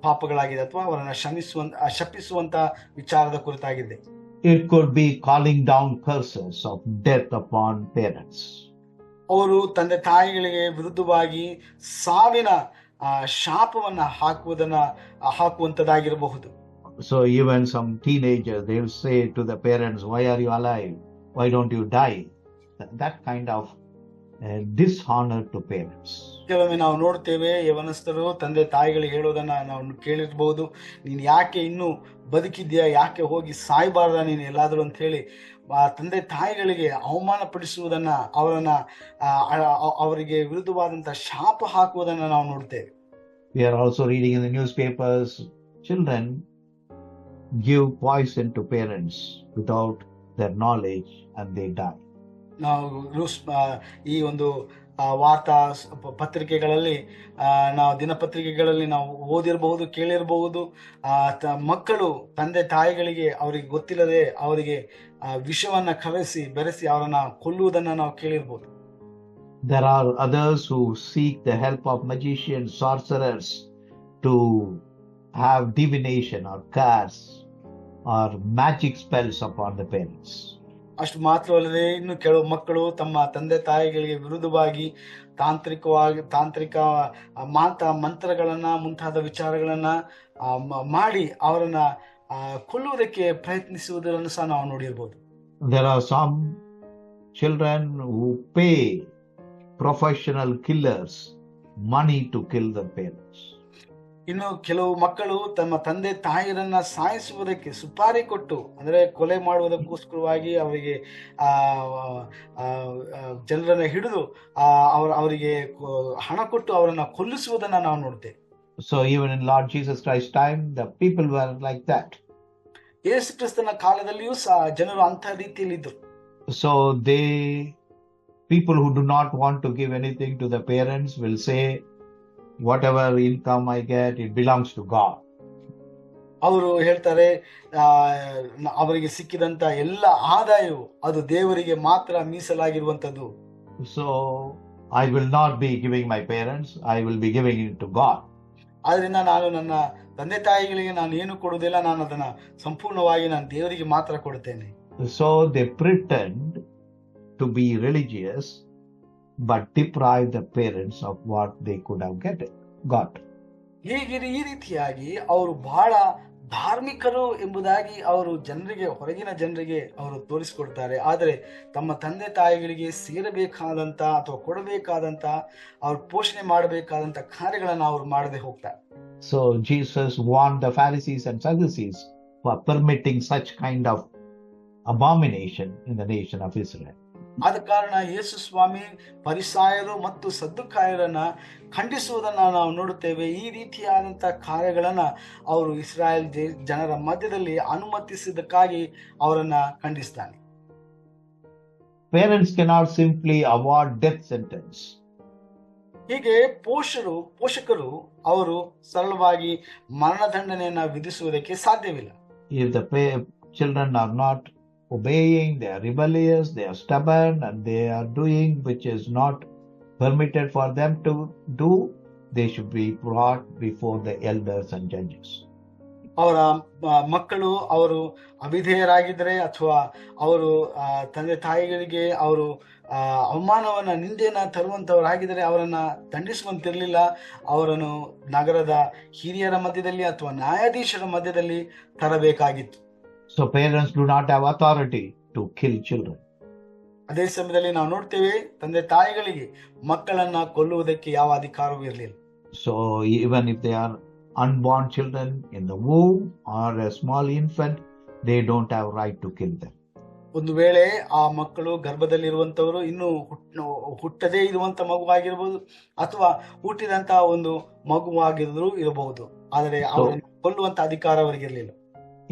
ಪಾಪಗಳಾಗಿದೆ ಅಥವಾ ಅವರನ್ನ ಶಪಿಸುವಂತ ವಿಚಾರದ ಕುರಿತಾಗಿದೆ. It could be calling down curses of death upon parents. ಅವರು ತಂದೆ ತಾಯಿಗಳಿಗೆ ವಿರುದ್ಧವಾಗಿ ಸಾವಿನ ಶಾಪವನ್ನ ಹಾಕುವಂತದ್ದಾಗಿರಬಹುದು. So even some teenagers, they will say to the parents, "Why are you alive? Why don't you die?" That kind of dishonor to parents. ಕೆಲವೊಮ್ಮೆ ನಾವು ನೋಡ್ತೇವೆ ಯವನಸ್ಥರು ತಂದೆ ತಾಯಿಗಳಿಗೆ ಹೇಳೋದನ್ನ ನಾವು ಕೇಳಿರ್ಬಹುದು, ನೀನ್ ಯಾಕೆ ಇನ್ನೂ ಬದುಕಿದ್ಯಾ, ಯಾಕೆ ಹೋಗಿ ಸಾಯ್ಬಾರ್ದ ನೀನು ಎಲ್ಲಾದ್ರೂ ಅಂತ ಹೇಳಿ ತಂದೆ ತಾಯಿಗಳಿಗೆ ಅವಮಾನ ಪಡಿಸುವುದನ್ನ ಅವರಿಗೆ ವಿರುದ್ಧವಾದಂತ ಶಾಪ ಹಾಕುವುದನ್ನ ನಾವು ನೋಡ್ತೇವೆ. We are also reading in the newspapers, children give poison to parents without their knowledge and they die. ನಾವು ಈ ಒಂದು ವಾರ್ತಾ ಪತ್ರಿಕೆಗಳಲ್ಲಿ, ನಾವು ದಿನಪತ್ರಿಕೆಗಳಲ್ಲಿ ನಾವು ಓದಿರಬಹುದು, ಕೇಳಿರಬಹುದು. ಮಕ್ಕಳು ತಂದೆ ತಾಯಿಗಳಿಗೆ ಅವರಿಗೆ ಗೊತ್ತಿಲ್ಲದೆ ಅವರಿಗೆ ವಿಷವನ್ನ ಬೆರೆಸಿ ಅವರನ್ನ ಕೊಲ್ಲುವುದನ್ನ ನಾವು ಕೇಳಿರ್ಬೋದು. There are others who seek the help of magicians, sorcerers to have divination or curse or magic spells upon the parents. ಅಷ್ಟು ಮಾತ್ರವಲ್ಲದೆ ಇನ್ನು ಕೆಲವು ಮಕ್ಕಳು ತಮ್ಮ ತಂದೆ ತಾಯಿಗಳಿಗೆ ವಿರುದ್ಧವಾಗಿ ತಾಂತ್ರಿಕ ಮಂತ್ರಗಳನ್ನ ಮುಂತಾದ ವಿಚಾರಗಳನ್ನ ಮಾಡಿ ಅವರನ್ನ ಕೊಲ್ಲುವುದಕ್ಕೆ ಪ್ರಯತ್ನಿಸುವುದನ್ನು ಸಹ ನಾವು ನೋಡಿರ್ಬೋದು. There are some children who pay professional killers money to kill their parents. ಇನ್ನು ಕೆಲವು ಮಕ್ಕಳು ತಮ್ಮ ತಂದೆ ತಾಯಿರನ್ನ ಸಾಯಿಸುವುದಕ್ಕೆ ಸುಪಾರಿ ಕೊಟ್ಟು, ಅಂದ್ರೆ ಕೊಲೆ ಮಾಡುವುದಕ್ಕೋಸ್ಕರವಾಗಿ ಅವರಿಗೆ ಜನರನ್ನ ಹಿಡಿದು ಅವರಿಗೆ ಹಣ ಕೊಟ್ಟು ಅವರನ್ನ ಕೊಲ್ಲಿಸುವುದನ್ನ ನಾವು ನೋಡ್ತೇವೆ. So even in Lord Jesus Christ's time, the people were like that. ಯೇಸು ಕ್ರಿಸ್ತನ ಕಾಲದಲ್ಲಿಯೂ ಸಹ ಜನರು ಅಂಥ ರೀತಿಯಲ್ಲಿ ಇದ್ದರು. So people who do not want to give anything to the parents will say, whatever income I get, it belongs to God. ಅವರು ಹೇಳ್ತಾರೆ, ಅವರಿಗೆ ಸಿಕ್ಕಿದಂತ ಎಲ್ಲ ಆದಾಯವು ಅದು ದೇವರಿಗೆ ಮಾತ್ರ ಮೀಸಲಾಗಿರುವಂತದ್ದು. So I will not be giving my parents, I will be giving it to God. ಆದ್ರಿಂದ ನಾನು ನನ್ನ ತಂದೆ ತಾಯಿಗಳಿಗೆ ನಾನು ಏನು ಕೊಡುವುದಿಲ್ಲ, ನಾನು ಅದನ್ನ ಸಂಪೂರ್ಣವಾಗಿ ನಾನು ದೇವರಿಗೆ ಮಾತ್ರ ಕೊಡುತ್ತೇನೆ. So they pretend to be religious but deprive the parents of what they could have got. ಈ ರೀತಿಯಾಗಿ ಅವರು ಬಹಳ ಧಾರ್ಮಿಕರು ಎಂಬುದಾಗಿ ಅವರು ಹೊರಗಿನ ಜನರಿಗೆ ಅವರು ತೋರಿಸಿಕೊಡ್ತಾರೆ. ಆದರೆ ತಮ್ಮ ತಂದೆ ತಾಯಿಗಳಿಗೆ ಸೇರಬೇಕಾದಂತ ಅಥವಾ ಕೊಡಬೇಕಾದಂತ ಅವ್ರು ಪೋಷಣೆ ಮಾಡಬೇಕಾದಂತ ಕಾರ್ಯಗಳನ್ನ ಅವರು ಮಾಡದೆ ಹೋಗ್ತಾರೆ. So Jesus warned the Pharisees and Sadducees for permitting such kind of abomination in the nation of Israel. ಆದ ಕಾರಣ ಯೇಸು ಸ್ವಾಮಿ ಫರಿಸಾಯರು ಮತ್ತು ಸದ್ದುಕಾಯರನ್ನ ಖಂಡಿಸುವುದನ್ನ ನಾವು ನೋಡುತ್ತೇವೆ. ಈ ರೀತಿಯಾದಂತಹ ಕಾರ್ಯಗಳನ್ನ ಅವರು ಇಸ್ರಾಯೇಲ್ ಜನರ ಮಧ್ಯದಲ್ಲಿ ಅನುಮತಿಸಿದ್ದಕ್ಕಾಗಿ ಅವರನ್ನ ಖಂಡಿಸ್ತಾನೆ. Parents cannot simply award death sentence. ಹೀಗೆ ಪೋಷಕರು ಅವರು ಸರಳವಾಗಿ ಮರಣದಂಡನೆಯನ್ನ ವಿಧಿಸುವುದಕ್ಕೆ ಸಾಧ್ಯವಿಲ್ಲ. If the children are not obeying, they are rebellious, they are stubborn, and they are doing which is not permitted for them to do, they should be brought before the elders and judges. ಅವರ ಮಕ್ಕಳು ಅವರು ಅವಿಧೇಯರಾಗಿದ್ದರೆ ಅಥವಾ ಅವರು ತಂದೆ ತಾಯಿಗಳಿಗೆ ಅವರು ಅವಮಾನವನ್ನ ನಿಂದೆಯನ್ನ ತರುವಂತವರಾಗಿದ್ದರೆ ಅವರನ್ನ ದಂಡಿಸುವಂತಿರಲಿಲ್ಲ. ಅವರನ್ನು ನಗರದ ಹಿರಿಯರ ಮಧ್ಯದಲ್ಲಿ ಅಥವಾ ನ್ಯಾಯಾಧೀಶರ ಮಧ್ಯದಲ್ಲಿ ತರಬೇಕಾಗಿತ್ತು. So parents do not have authority to kill children. ಅದೇ ಸಮಯದಲ್ಲಿ ನಾವು ನೋಡ್ತೇವೆ, ತಂದೆ ತಾಯಿಗಳಿಗೆ ಮಕ್ಕಳನ್ನ ಕೊಲ್ಲುವುದಕ್ಕೆ ಯಾವ ಅಧಿಕಾರವೂ ಇರಲಿಲ್ಲ. So even if they are unborn children in the womb or a small infant, they don't have right to kill them. ಒಂದು ವೇಳೆ ಆ ಮಕ್ಕಳು ಗರ್ಭದಲ್ಲಿರುವಂತವರು ಇನ್ನು ಹುಟ್ಟದೇ ಇರುವಂತ ಮಗುವಾಗಿರ್ಬೋದು ಅಥವಾ ಹುಟ್ಟಿದಂತ ಒಂದು ಮಗುವಾಗಿದ್ರು ಇರಬಹುದು, ಆದರೆ ಅವರನ್ನು ಕೊಲ್ಲುವಂತ ಅಧಿಕಾರ ಅವರಿಗಿರಲಿಲ್ಲ.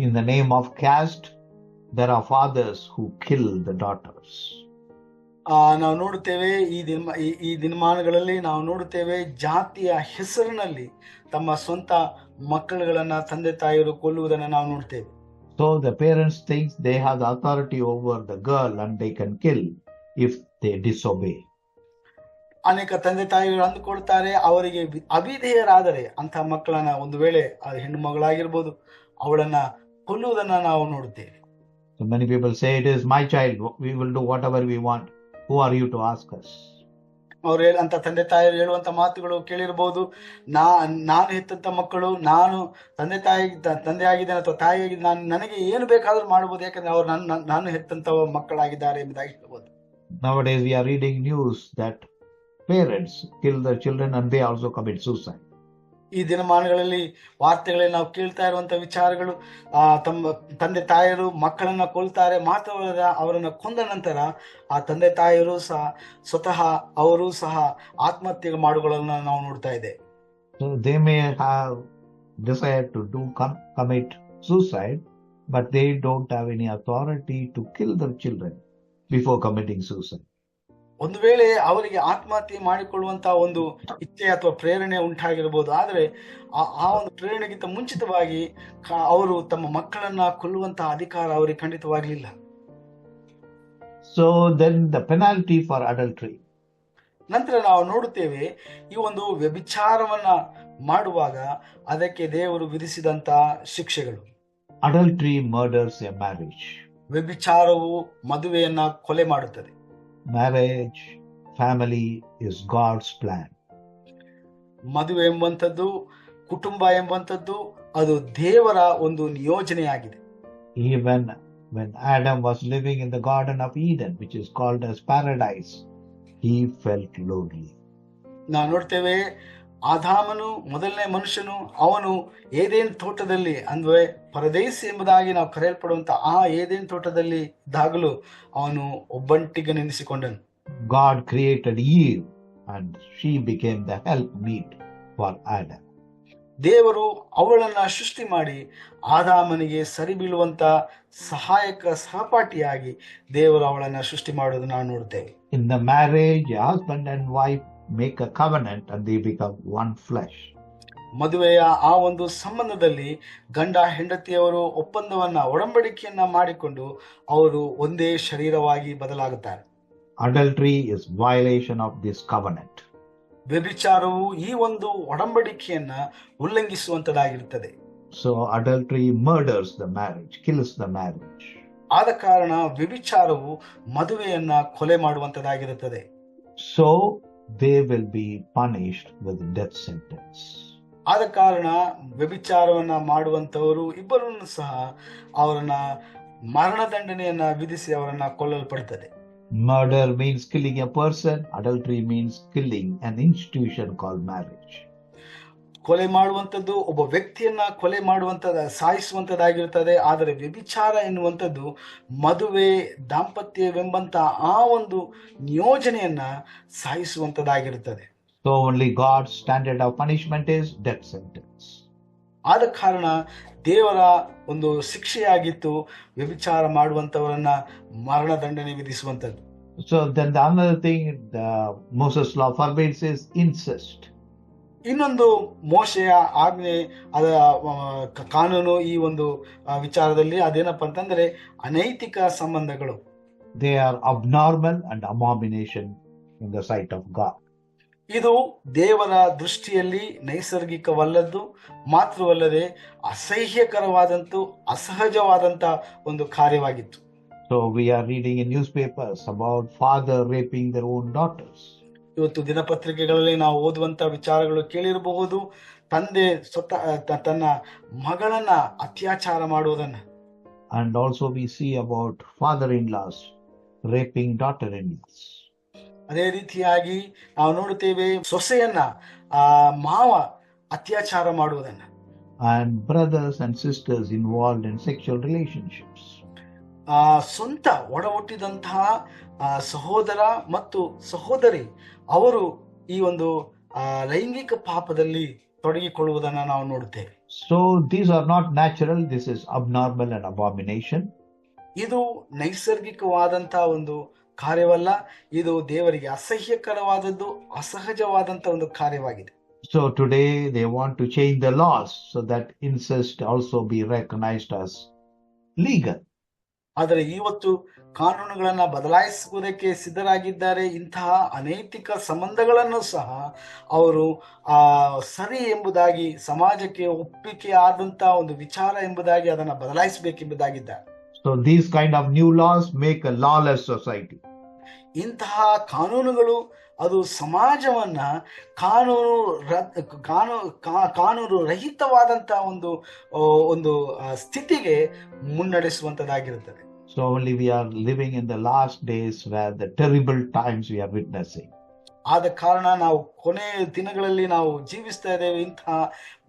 In the name of caste, there are fathers who kill the daughters. ನಾವು ನೋಡುತ್ತೇವೆ ಈ ದಿನಮಾನಗಳಲ್ಲಿ ನಾವು ನೋಡುತ್ತೇವೆ, ಜಾತಿಯ ಹೆಸರಿನಲ್ಲಿ ತಮ್ಮ ಸ್ವಂತ ಮಕ್ಕಳುಗಳನ್ನ ತಂದೆ ತಾಯಿಯರು ಕೊಲ್ಲುವುದನ್ನ ನಾವು ನೋಡ್ತೇವೆ. So the parents think they have the authority over the girl and they can kill if they disobey. ಅನೇಕ ತಂದೆ ತಾಯಿಗಳು ಅಂದುಕೊಳ್ತಾರೆ, ಅವರಿಗೆ ಅವಿಧೇಯರಾದರೆ ಅಂತ ಮಕ್ಕಳನ್ನ, ಒಂದು ವೇಳೆ ಅದು ಹೆಣ್ಣು ಮಗಳಾಗಿರ್ಬೋದು, ಅವಳನ್ನ ಕೊಲ್ಲುವುದನ್ನ ನಾವು ನೋಡುತ್ತೇವೆ. So many people say, it is my child, we will do whatever we want. Who are you to ask us? ಅವ್ರು ಅಂತ ತಂದೆ ತಾಯಿಗಳು ಹೇಳುವಂತ ಮಾತುಗಳು ಕೇಳಿರ್ಬೋದು. ನಾನು ಹೆತ್ತಂತ ಮಕ್ಕಳು, ನಾನು ತಂದೆ ಆಗಿದ್ದೇನೆ ಅಥವಾ ತಾಯಿ ಆಗಿದ್ದೇನೆ, ನನಗೆ ಏನು ಬೇಕಾದ್ರೂ ಮಾಡಬಹುದು, ಯಾಕಂದ್ರೆ ಅವ್ರು ನಾನು ಹೆತ್ತಂತ ಮಕ್ಕಳಾಗಿದ್ದಾರೆ ಎಂಬುದಾಗಿ ಹೇಳ್ಬೋದು. Nowadays we are reading news that parents kill their children and they also commit suicide. ಈ ದಿನಮಾನಗಳಲ್ಲಿ ವಾರ್ತೆಗಳಲ್ಲಿ ನಾವು ಕೇಳ್ತಾ ಇರುವಂತ ವಿಚಾರಗಳು, ತಮ್ಮ ತಂದೆ ತಾಯಿಯರು ಮಕ್ಕಳನ್ನ ಕೊಲ್ತಾರೆ. ಮಾತ್ರವಲ್ಲದೆ ಅವರನ್ನ ಕೊಂದ ನಂತರ ಆ ತಂದೆ ತಾಯಿಯರು ಸಹ ಸ್ವತಃ ಅವರು ಸಹ ಆತ್ಮಹತ್ಯೆ ಮಾಡುವುದನ್ನ ನಾವು ನೋಡ್ತಾ ಇದ್ದೇವೆ. So they may have desire to commit suicide, but they don't have any authority to kill their children before committing suicide. ಒಂದು ವೇಳೆ ಅವರಿಗೆ ಆತ್ಮಹತ್ಯೆ ಮಾಡಿಕೊಳ್ಳುವಂತಹ ಒಂದು ಇಚ್ಛೆ ಅಥವಾ ಪ್ರೇರಣೆ ಉಂಟಾಗಿರಬಹುದು, ಆದರೆ ಆ ಒಂದು ಪ್ರೇರಣೆಗಿಂತ ಮುಂಚಿತವಾಗಿ ಅವರು ತಮ್ಮ ಮಕ್ಕಳನ್ನ ಕೊಲ್ಲುವಂತಹ ಅಧಿಕಾರ ಅವರಿಗೆ ಖಂಡಿತವಾಗ್ಲಿಲ್ಲ. So then the penalty for adultery. ನಂತರ ನಾವು ನೋಡುತ್ತೇವೆ, ಈ ಒಂದು ವ್ಯಭಿಚಾರವನ್ನ ಮಾಡುವಾಗ ಅದಕ್ಕೆ ದೇವರು ವಿಧಿಸಿದಂತ ಶಿಕ್ಷೆಗಳು. Adultery murders a marriage. ವ್ಯಭಿಚಾರವು ಮದುವೆಯನ್ನ ಕೊಲೆ ಮಾಡುತ್ತದೆ. Marriage, family is God's plan. ಮದುವೆ ಎಂಬಂಥದ್ದು, ಕುಟುಂಬ ಎಂಬಂಥದ್ದು ಅದು ದೇವರ ಒಂದು ನಿಯೋಜನೆಯಾಗಿದೆ. Even when Adam was living in the Garden of Eden, which is called as paradise, he felt lonely. ನಾವು ನೋಡ್ತೇವೆ, ಆದಾಮನು ಮೊದಲನೇ ಮನುಷ್ಯನು, ಅವನು ಏದೇನ್ ತೋಟದಲ್ಲಿ, ಅಂದ್ರೆ ಪರದೇಸಿ ಎಂಬುದಾಗಿ ನಾವು ಕರೆಯಲ್ಪಡುವಂತ ಆ ಏದೇನ್ ತೋಟದಲ್ಲಿ ಇದ್ದಾಗಲೂ ಅವನು ಒಬ್ಬಂಟಿಗನೆನಿಸಿಕೊಂಡನು. God created Eve and she became the helpmeet for Adam. ದೇವರು ಅವಳನ್ನ ಸೃಷ್ಟಿ ಮಾಡಿ ಆದಾಮನಿಗೆ ಸರಿ ಬೀಳುವಂತ ಸಹಾಯಕ ಸಹಪಾಠಿಯಾಗಿ ದೇವರು ಅವಳನ್ನ ಸೃಷ್ಟಿ ಮಾಡೋದು ನಾವು ನೋಡ್ತೇವೆ. In the marriage, a husband and wife make a covenant and they become one flesh. ಮದುವೆಯ ಆ ಒಂದು ಸಂಬಂಧದಲ್ಲಿ ಗಂಡ ಹೆಂಡತಿಯವರು ಒಡಂಬಡಿಕೆಯನ್ನ ಮಾಡಿಕೊಂಡು ಅವರು ಒಂದೇ ಶರೀರವಾಗಿ ಬದಲಾಗುತ್ತಾರೆ. Adultery is violation of this covenant. ವ್ಯಭಿಚಾರವು ಈ ಒಂದು ಒಡಂಬಡಿಕೆಯನ್ನ ಉಲ್ಲಂಘಿಸುವಂತದಾಗಿರುತ್ತದೆ. So adultery murders the marriage, kills the marriage. ಆದ ಕಾರಣ ವ್ಯಭಿಚಾರವು ಮದುವೆಯನ್ನ ಕೊಲೆ ಮಾಡುವಂತದಾಗಿರುತ್ತದೆ. So they will be punished with death sentence. ಆದ ಕಾರಣ ವ್ಯಭಿಚಾರವನ್ನ ಮಾಡುವಂತವರು ಇಬ್ಬರನ್ನು ಸಹ ಅವರನ್ನ ಮರಣದಂಡನೆಯನ್ನ ವಿಧಿಸಿ ಅವರನ್ನ ಕೊಲ್ಲಲ್ಪಡುತ್ತದೆ. Murder means killing a person. Adultery means killing an institution called marriage. ಕೊಲೆ ಮಾಡುವಂಥದ್ದು ಒಬ್ಬ ವ್ಯಕ್ತಿಯನ್ನ ಕೊಲೆ ಸಾಯಿಸುವಂತದ್ದಾಗಿರುತ್ತದೆ. ಆದರೆ ವ್ಯಭಿಚಾರ ಎನ್ನುವಂಥದ್ದು ಮದುವೆ ದಾಂಪತ್ಯವೆಂಬಂತ ಆ ಒಂದು ನಿಯೋಜನೆಯನ್ನ ಸಾಯಿಸುವಂತದ್ದಾಗಿರುತ್ತದೆ. So only God's standard of punishment is death sentence. ಆದ ಕಾರಣ ದೇವರ ಒಂದು ಶಿಕ್ಷೆಯಾಗಿತ್ತು ವ್ಯಭಿಚಾರ ಮಾಡುವಂತವರನ್ನ ಮರಣದಂಡನೆ ವಿಧಿಸುವಂತದ್ದು. So then the another thing the Moses law forbids is incest. ಇನ್ನೊಂದು ಮೋಶೆಯ ಆಜ್ಞೆ, ಕಾನೂನು ಈ ಒಂದು ವಿಚಾರದಲ್ಲಿ ಅದೇನಪ್ಪ ಅಂತಂದ್ರೆ ಅನೈತಿಕ ಸಂಬಂಧಗಳು. They are abnormal and abomination in the sight of God. ಇದು ದೇವರ ದೃಷ್ಟಿಯಲ್ಲಿ ನೈಸರ್ಗಿಕವಲ್ಲದ್ದು ಮಾತ್ರವಲ್ಲದೆ ಅಸಹಜವಾದಂತ ಒಂದು ಕಾರ್ಯವಾಗಿತ್ತು. So we are reading in newspapers about father raping their own daughters. ಇವತ್ತು ದಿನಪತ್ರಿಕೆಗಳಲ್ಲಿ ನಾವು ಓದುವಂತ ವಿಚಾರಗಳು ಕೇಳಿರಬಹುದು, ತಂದೆ ತನ್ನ ಮಗಳನ್ನ ಅತ್ಯಾಚಾರ ಮಾಡುವುದನ್ನ. And also we see about father-in-laws raping daughter-in-laws. ಅದೇ ರೀತಿಯಾಗಿ ನಾವು ನೋಡುತ್ತೇವೆ ಸೊಸೆಯನ್ನ ಮಾವ ಅತ್ಯಾಚಾರ ಮಾಡುವುದನ್ನ. And brothers and sisters involved in sexual relationships. ಸ್ವಂತ ಒಡ ಹುಟ್ಟಿದಂತಹ ಸಹೋದರ ಮತ್ತು ಸಹೋದರಿ ಅವರು ಈ ಒಂದು ಲೈಂಗಿಕ ಪಾಪದಲ್ಲಿ ತೊಡಗಿಕೊಳ್ಳುವುದನ್ನ ನಾವು ನೋಡುತ್ತೇವೆ. So these are not natural, this is abnormal and abomination. ಇದು ನೈಸರ್ಗಿಕವಾದಂತ ಒಂದು ಕಾರ್ಯವಲ್ಲ, ಇದು ದೇವರಿಗೆ ಅಸಹ್ಯಕರವಾದದ್ದು, ಅಸಹಜವಾದಂತ ಒಂದು ಕಾರ್ಯವಾಗಿದೆ. So today they want to change the laws so that incest also be recognized as legal. ಆದರೆ ಇವತ್ತು ಕಾನೂನುಗಳನ್ನ ಬದಲಾಯಿಸುವುದಕ್ಕೆ ಸಿದ್ಧರಾಗಿದ್ದಾರೆ. ಇಂತಹ ಅನೈತಿಕ ಸಂಬಂಧಗಳನ್ನು ಸಹ ಅವರು ಸರಿ ಎಂಬುದಾಗಿ, ಸಮಾಜಕ್ಕೆ ಒಪ್ಪಿಗೆ ಆದಂತಹ ಒಂದು ವಿಚಾರ ಎಂಬುದಾಗಿ ಅದನ್ನ ಬದಲಾಯಿಸಬೇಕೆಂಬುದಾಗಿದ್ದಾರೆ. So these kind of new laws make a lawless society. ಇಂತಹ ಕಾನೂನುಗಳು ಅದು ಸಮಾಜವನ್ನ ಕಾನೂನು ರಹಿತವಾದಂತಹ ಒಂದು ಸ್ಥಿತಿಗೆ ಮುನ್ನಡೆಸುವಂತದ್ದಾಗಿರುತ್ತದೆ. So only we are living in the last days where the terrible times we are witnessing. ಆದ ಕಾರಣ ನಾವು ಕೊನೆಯ ದಿನಗಳಲ್ಲಿ ನಾವು ಜೀವಿಸ್ತಾ ಇದ್ದೇವೆ. ಇಂತಹ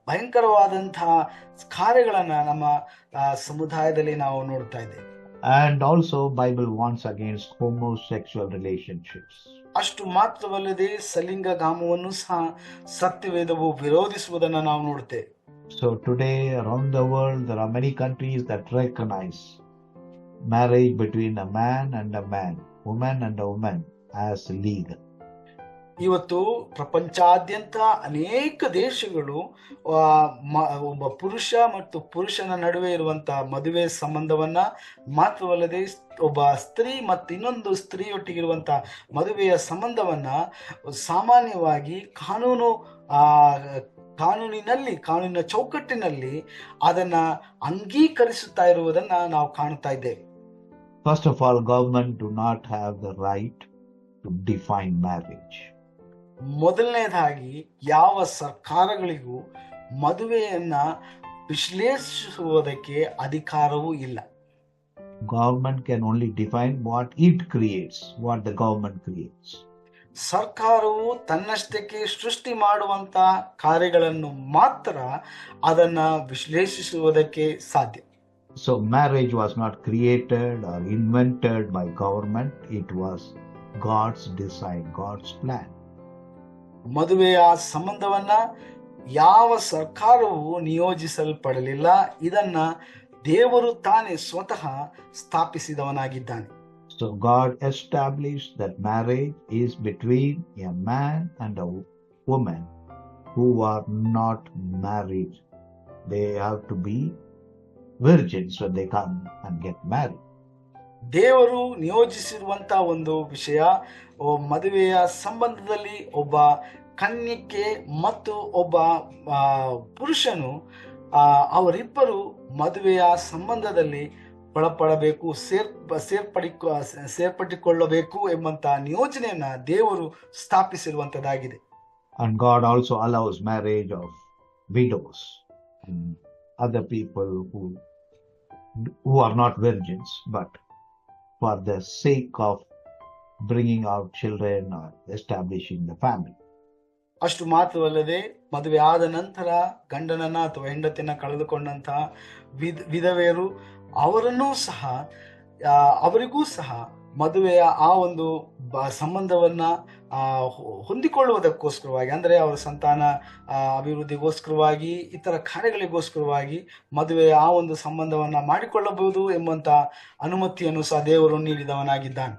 ಭಯಂಕರವಾದಂತಹ ಕಾರ್ಯಗಳನ್ನ ನಮ್ಮ ಸಮುದಾಯದಲ್ಲಿ ನಾವು ನೋಡ್ತಾ ಇದ್ದೇವೆ. And also Bible warns against homosexual relationships. ಅಷ್ಟು ಮಾತ್ರವಲ್ಲದೆ ಸಲಿಂಗಗಾಮವನ್ನು ಸಹ ಸತ್ಯವೇದವು ವಿರೋಧಿಸುವುದನ್ನು ನಾವು ನೋಡುತ್ತೇವೆ. So today around the world there are many countries that recognize marriage between a man and a man, woman and a woman, as legal. ಇವತ್ತು ಪ್ರಪಂಚಾದ್ಯಂತ ಅನೇಕ ದೇಶಗಳು ಒಬ್ಬ ಪುರುಷ ಮತ್ತು ಪುರುಷನ ನಡುವೆ ಇರುವಂತ ಮದುವೆ ಸಂಬಂಧವನ್ನ, ಮಾತ್ರವಲ್ಲದೆ ಒಬ್ಬ ಸ್ತ್ರೀ ಮತ್ತು ಇನ್ನೊಂದು ಸ್ತ್ರೀಯೊಟ್ಟಿಗಿರುವಂತ ಮದುವೆಯ ಸಂಬಂಧವನ್ನ ಸಾಮಾನ್ಯವಾಗಿ ಕಾನೂನಿನ ಚೌಕಟ್ಟಿನಲ್ಲಿ ಅದನ್ನ ಅಂಗೀಕರಿಸುತ್ತಾ ಇರುವುದನ್ನ ನಾವು ಕಾಣುತ್ತಾ ಇದ್ದೇವೆ. First of all, government do not have the right to define marriage. ಮೊದಲನೇದಾಗಿ ಯಾವ ಸರ್ಕಾರಗಳಿಗೂ ಮದುವೆಯನ್ನ ವಿಶ್ಲೇಷಿಸುವುದಕ್ಕೆ ಅಧಿಕಾರವೂ ಇಲ್ಲ. Government can only define what it creates, what the government creates. ಸರ್ಕಾರವು ತನ್ನಷ್ಟಕ್ಕೆ ಸೃಷ್ಟಿ ಮಾಡುವಂತ ಕಾರ್ಯಗಳನ್ನು ಮಾತ್ರ ಅದನ್ನ ವಿಶ್ಲೇಷಿಸುವುದಕ್ಕೆ ಸಾಧ್ಯ. So marriage was not created or invented by government. It was God's design, God's plan. ಮದುವೆಯ ಸಂಬಂಧವನ್ನ ಯಾವ ಸರ್ಕಾರವು ನಿಯೋಜಿಸಲ್ಪಡಲಿಲ್ಲ. ಇದನ್ನ ದೇವರು ತಾನೇ ಸ್ವತಃ ಸ್ಥಾಪಿಸಿದವನಾಗಿದ್ದಾನೆ. So God established that marriage is between a man and a woman who are not married. They have to be virgins when they come and get married. ದೇವರು ನಿಯೋಜಿಸಿರುವಂತ ಒಂದು ವಿಷಯ, ಮದುವೆಯ ಸಂಬಂಧದಲ್ಲಿ ಒಬ್ಬ ಕನ್ಯಕೆ ಮತ್ತು ಒಬ್ಬ ಪುರುಷನು ಅವರಿಬ್ಬರು ಮದುವೆಯ ಸಂಬಂಧದಲ್ಲಿ ಒಳಪಡಬೇಕು, ಸೇರ್ಪಟ್ಟಿಕೊಳ್ಳಬೇಕು ಎಂಬಂತ ನಿಯೋಜನೆಯನ್ನ ದೇವರು ಸ್ಥಾಪಿಸಿರುವಂತದ್ದಾಗಿದೆ. And God also allows marriage of widows and other people who are not virgins, but for the sake of bringing out children or establishing the family. ಅಷ್ಟು ಮಾತ್ರವಲ್ಲದೆ ಮದುವೆ ಆದ ನಂತರ ಗಂಡನನ್ನ ಅಥವಾ ಹೆಂಡತಿಯನ್ನ ಕಳೆದುಕೊಂಡಂತಹ ವಿಧವೆಯರು ಅವರಿಗೂ ಸಹ ಮದುವೆಯ ಆ ಒಂದು ಸಂಬಂಧವನ್ನ ಹೊಂದಿಕೊಳ್ಳುವುದಕ್ಕೋಸ್ಕರವಾಗಿ, ಅಂದ್ರೆ ಅವರ ಸಂತಾನ ಅಭಿವೃದ್ಧಿಗೋಸ್ಕರವಾಗಿ, ಇತರ ಕಾರ್ಯಗಳಿಗೋಸ್ಕರವಾಗಿ ಮದುವೆಯ ಆ ಒಂದು ಸಂಬಂಧವನ್ನ ಮಾಡಿಕೊಳ್ಳಬಹುದು ಎಂಬಂತ ಅನುಮತಿಯನ್ನು ಸಹ ದೇವರು ನೀಡಿದವನಾಗಿದ್ದಾನೆ.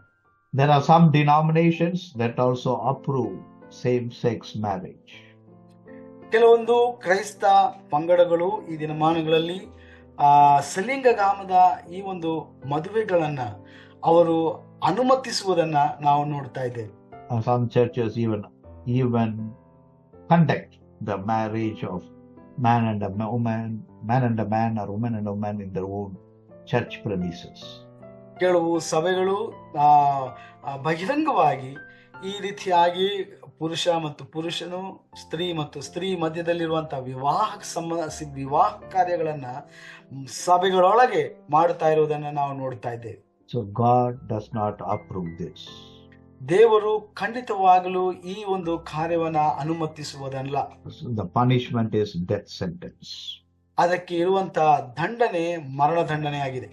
There are some denominations that also approve same-sex marriage. ಕೆಲವೊಂದು ಕ್ರೈಸ್ತ ಪಂಗಡಗಳು ಈ ದಿನಮಾನಗಳಲ್ಲಿ ಸಲಿಂಗಗಾಮದ ಈ ಒಂದು ಮದುವೆಗಳನ್ನ ಅವರು ಅನುಮತಿಸುವುದನ್ನ ನಾವು ನೋಡ್ತಾ ಇದ್ದೇವೆ. Some churches even conduct the marriage of man and a woman, man and a man, or woman and a woman in their own church premises. ಕೆಲವು ಸಭೆಗಳು ಬಹಿರಂಗವಾಗಿ ಈ ರೀತಿಯಾಗಿ ಪುರುಷ ಮತ್ತು ಪುರುಷನು, ಸ್ತ್ರೀ ಮತ್ತು ಸ್ತ್ರೀ ಮಧ್ಯದಲ್ಲಿರುವಂತಹ ವಿವಾಹ ಕಾರ್ಯಗಳನ್ನ ಸಭೆಗಳೊಳಗೆ ಮಾಡುತ್ತಾ ಇರುವುದನ್ನ ನಾವು ನೋಡ್ತಾ ಇದ್ದೇವೆ. So God does not approve this. ದೇವರು ಖಂಡಿತವಾಗಲೂ ಈ ಒಂದು ಕಾರ್ಯವನ್ನ ಅನುಮತಿಸುವುದಲ್ಲ. The punishment is death sentence. ಅದಕ್ಕೆ ಇರುವಂತಹ ದಂಡನೆ ಮರಣ ದಂಡನೆ ಆಗಿದೆ.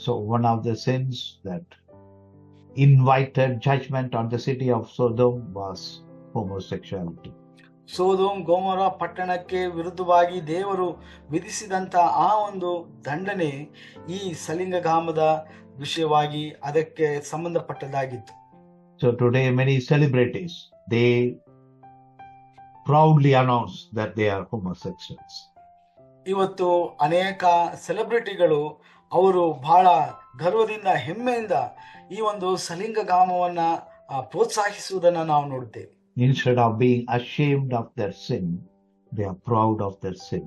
So one of the sins that invited judgment on the city of Sodom was homosexuality. Sodom Gomorrah ಪಟ್ಟಣಕ್ಕೆ ವಿರುದ್ಧವಾಗಿ ದೇವರು ವಿಧಿಸಿದಂತ ಆ ಒಂದು ದಂಡನೆ ಈ ಸಲಿಂಗಗಾಮದ ವಿಷಯವಾಗಿ ಅದಕ್ಕೆ ಸಂಬಂಧಪಟ್ಟದಾಗಿತ್ತು. So today many celebrities, they proudly announce that they are homosexuals. ಇವತ್ತು ಅನೇಕ ಸೆಲೆಬ್ರಿಟಿಗಳು ಅವರು ಬಹಳ ಗರ್ವದಿಂದ, ಹೆಮ್ಮೆಯಿಂದ ಈ ಒಂದು ಸಲಿಂಗಗಾಮವನ್ನ ಪ್ರೋತ್ಸಾಹಿಸುವುದನ್ನ ನಾವು ನೋಡ್ತೇವೆ. Instead of being ashamed of their sin, they are proud of their sin.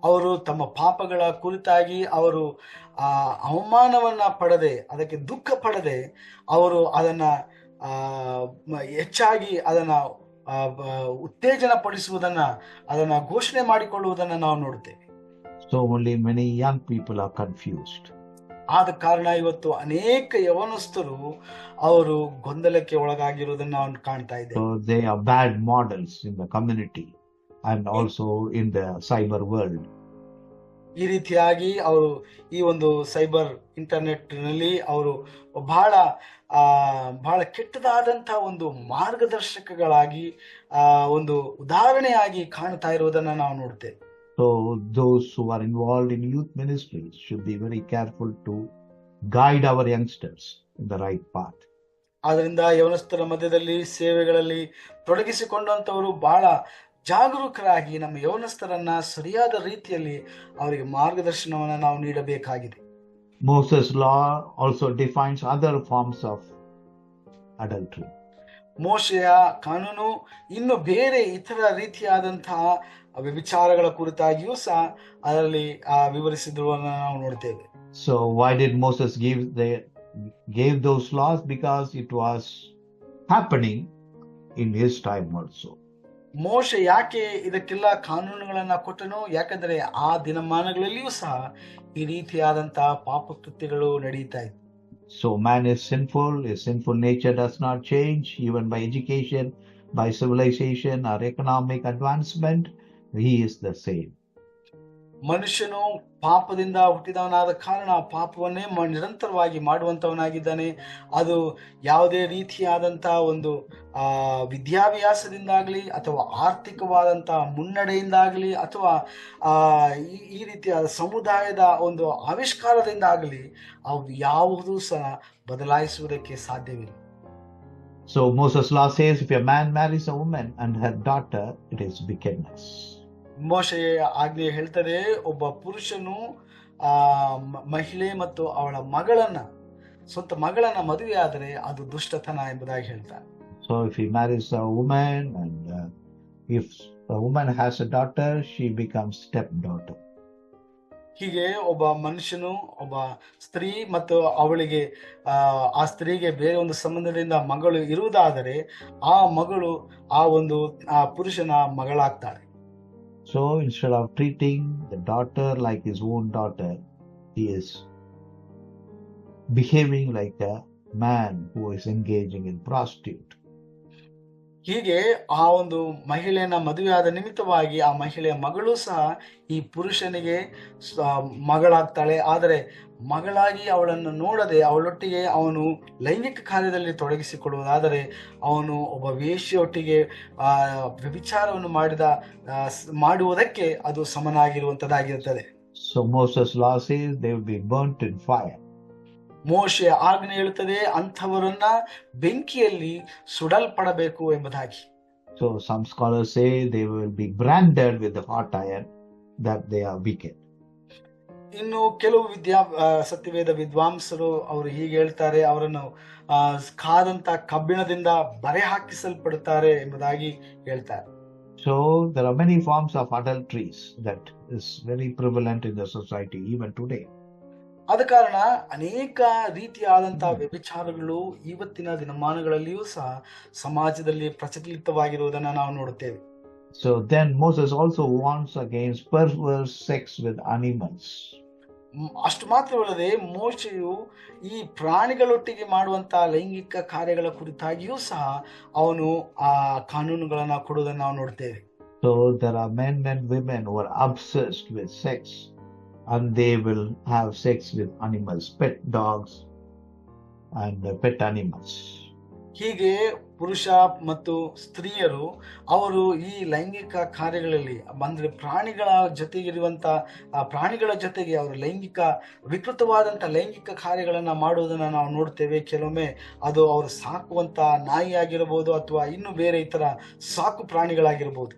ಅವರು ತಮ್ಮ ಪಾಪಗಳ ಕುರಿತಾಗಿ ಅವರು ಅವಮಾನವನ್ನ ಪಡದೆ, ಅದಕ್ಕೆ ದುಃಖ ಪಡದೆ, ಅವರು ಅದನ್ನ ಹೆಚ್ಚಾಗಿ ಅದನ್ನ ಉತ್ತೇಜನ ಪಡಿಸುವುದನ್ನ, ಅದನ್ನ ಘೋಷಣೆ ಮಾಡಿಕೊಳ್ಳುವುದನ್ನ ನಾವು ನೋಡ್ತೇವೆ. So only many young people are confused. ಆದ ಕಾರಣ ಇವತ್ತು ಅನೇಕ ಯವನಸ್ಥರು ಅವರು ಗೊಂದಲಕ್ಕೆ ಒಳಗಾಗಿರುವುದನ್ನು ನಾವು ಕಾಣ್ತಾ ಇದ್ದೇವೆ. So they are bad models in the community and also in the cyber world. ಈ ರೀತಿಯಾಗಿ ಅವರು ಈ ಒಂದು ಸೈಬರ್ ಇಂಟರ್ನೆಟ್ ನಲ್ಲಿ ಅವರು ಬಹಳ ಕೆಟ್ಟದಾದಂತಹ ಒಂದು ಮಾರ್ಗದರ್ಶಕಗಳಾಗಿ ಒಂದು ಉದಾಹರಣೆಯಾಗಿ ಕಾಣ್ತಾ ಇರುವುದನ್ನ ನಾವು ನೋಡ್ತೇವೆ. So those who are involved in youth ministries should be very careful to guide our youngsters in the right path. ಆದ್ರಿಂದ ಯವನಸ್ಥರ ಮಧ್ಯದಲ್ಲಿ ಸೇವೆಗಳಲ್ಲಿ ತೊಡಗಿಸಿಕೊಂಡಂತವರು ಬಹಳ ಜಾಗರೂಕರಾಗಿ ನಮ್ಮ ಯವನಸ್ಥರನ್ನ ಸರಿಯಾದ ರೀತಿಯಲ್ಲಿ ಅವರಿಗೆ ಮಾರ್ಗದರ್ಶನವನ್ನು ನಾವು ನೀಡಬೇಕಾಗಿದೆ. Moses' law also defines other forms of adultery. ಮೋಶೆಯ ಕಾನೂನು ಇನ್ನು ಬೇರೆ ಇತರ ರೀತಿಯಾದಂತಹ ವ್ಯಭಿಚಾರಗಳ ಕುರಿತಾಗಿಯೂ ಸಹ ಅದರಲ್ಲಿ ವಿವರಿಸಿರುವುದನ್ನು ನಾವು ನೋಡ್ತೇವೆ. So why did Moses gave those laws? Because it was happening in his time also. ಮೋಶೆ ಯಾಕೆ ಇದಕ್ಕೆಲ್ಲ ಕಾನೂನುಗಳನ್ನ ಕೊಟ್ಟನು? ಯಾಕಂದ್ರೆ ಆ ದಿನಮಾನಗಳಲ್ಲಿಯೂ ಸಹ ಈ ರೀತಿಯಾದಂತಹ ಪಾಪ ಕೃತ್ಯಗಳು ನಡೀತಾ ಇತ್ತು. So man is sinful. His sinful nature does not change even by education, by civilization or economic advancement. He is the same. ಮನುಷ್ಯನು ಪಾಪದಿಂದ ಹುಟ್ಟಿದವನಾದ ಕಾರಣ ಪಾಪವನ್ನೇ ನಿರಂತರವಾಗಿ ಮಾಡುವಂತವನಾಗಿದ್ದಾನೆ. ಅದು ಯಾವುದೇ ರೀತಿಯಾದಂತಹ ಒಂದು ವಿದ್ಯಾಭ್ಯಾಸದಿಂದಾಗ್ಲಿ ಅಥವಾ ಆರ್ಥಿಕವಾದಂತಹ ಮುನ್ನಡೆಯಿಂದಾಗ್ಲಿ ಅಥವಾ ಈ ರೀತಿಯಾದ ಸಮುದಾಯದ ಒಂದು ಆವಿಷ್ಕಾರದಿಂದಾಗಲಿ ಅವು ಯಾವುದೂ ಸಹ ಬದಲಾಯಿಸುವುದಕ್ಕೆ ಸಾಧ್ಯವಿಲ್ಲ. So Moses' law says if a man marries a woman and her daughter, it is wickedness. ಮೋಶೆಯ ಆಜ್ಞೆ ಹೇಳ್ತದೆ, ಒಬ್ಬ ಪುರುಷನು ಮಹಿಳೆ ಮತ್ತು ಅವಳ ಸ್ವಂತ ಮಗಳನ್ನ ಮದುವೆ ಆದರೆ ಅದು ದುಷ್ಟತನ ಎಂಬುದಾಗಿ ಹೇಳ್ತಾರೆ. So if he marries a woman and if a woman has a daughter, she becomes stepdaughter. ಹೀಗೆ ಒಬ್ಬ ಮನುಷ್ಯನು ಒಬ್ಬ ಸ್ತ್ರೀ ಮತ್ತು ಅವಳಿಗೆ ಆ ಸ್ತ್ರೀಗೆ ಬೇರೆ ಒಂದು ಸಂಬಂಧದಿಂದ ಮಗಳು ಇರುವುದಾದರೆ ಆ ಮಗಳು ಆ ಪುರುಷನ ಮಗಳಾಗ್ತಾಳೆ. So instead of treating the daughter like his own daughter, he is behaving like a man who is engaging in prostitute. ಹೀಗೆ ಆ ಒಂದು ಮಹಿಳೆಯನ್ನ ಮದುವೆಯಾದ ನಿಮಿತ್ತವಾಗಿ ಆ ಮಹಿಳೆಯ ಮಗಳು ಸಹ ಈ ಪುರುಷನಿಗೆ ಮಗಳಾಗ್ತಾಳೆ. ಆದರೆ ಮಗಳಾಗಿ ಅವಳನ್ನು ನೋಡದೆ ಅವಳೊಟ್ಟಿಗೆ ಅವನು ಲೈಂಗಿಕ ಕಾರ್ಯದಲ್ಲಿ ತೊಡಗಿಸಿಕೊಳ್ಳುವುದಾದರೆ ಅವನು ಒಬ್ಬ ವೇಶ್ಯೊಟ್ಟಿಗೆ ವ್ಯಭಿಚಾರವನ್ನು ಮಾಡುವುದಕ್ಕೆ ಅದು ಸಮನಾಗಿರುವಂತದ್ದಾಗಿರುತ್ತದೆ. So Moses' law says they will be burnt in fire. ಮೋಶೆ ಆಜ್ಞೆ ಹೇಳುತ್ತದೆ ಅಂಥವರನ್ನ ಬೆಂಕಿಯಲ್ಲಿ ಸುಡಲ್ಪಡಬೇಕು ಎಂಬುದಾಗಿ. So some scholars say they will be branded with the hot iron, that they are wicked. ಇನ್ನು ಕೆಲವು ಸತ್ಯವೇದ ವಿದ್ವಾಂಸರು ಅವರು ಹೀಗೆ ಹೇಳ್ತಾರೆ, ಅವರನ್ನು ಕಾದಂತ ಕಬ್ಬಿಣದಿಂದ ಬರೆ ಹಾಕಿಸಲ್ಪಡುತ್ತಾರೆ ಎಂಬುದಾಗಿ ಹೇಳ್ತಾರೆ. So there are many forms of adulteries that is very prevalent in the society even today. ಆದ ಕಾರಣ ಅನೇಕ ರೀತಿಯಾದಂತಹ ವ್ಯಭಿಚಾರಗಳು ಇವತ್ತಿನ ದಿನಮಾನಗಳಲ್ಲಿಯೂ ಸಹ ಸಮಾಜದಲ್ಲಿ ಪ್ರಚಲಿತವಾಗಿರುವುದನ್ನು ನಾವು ನೋಡುತ್ತೇವೆ. So then Moses also warns against perverse sex with animals. ಅಷ್ಟು ಮಾತ್ರವಲ್ಲದೆ ಮೋಶೆಯು ಈ ಪ್ರಾಣಿಗಳೊಟ್ಟಿಗೆ ಮಾಡುವಂತಹ ಲೈಂಗಿಕ ಕಾರ್ಯಗಳ ಕುರಿತಾಗಿಯೂ ಸಹ ಅವನು ಆ ಕಾನೂನುಗಳನ್ನ ಕೊಡುವುದನ್ನು ನಾವು ನೋಡ್ತೇವೆ. So there are men and women who are obsessed with sex and they will have sex with animals, pet dogs and pet animals. ಹೀಗೆ ಪುರುಷ ಮತ್ತು ಸ್ತ್ರೀಯರು ಅವರು ಈ ಲೈಂಗಿಕ ಕಾರ್ಯಗಳಲ್ಲಿ ಅಂದ್ರೆ ಪ್ರಾಣಿಗಳ ಜೊತೆಗೆ ಅವರು ವಿಕೃತವಾದಂತ ಲೈಂಗಿಕ ಕಾರ್ಯಗಳನ್ನ ಮಾಡುವುದನ್ನ ನಾವು ನೋಡ್ತೇವೆ. ಕೆಲವೊಮ್ಮೆ ಅದು ಅವರು ಸಾಕುವಂತ ನಾಯಿ ಆಗಿರಬಹುದು ಅಥವಾ ಇನ್ನು ಬೇರೆ ಇತರ ಸಾಕು ಪ್ರಾಣಿಗಳಾಗಿರಬಹುದು.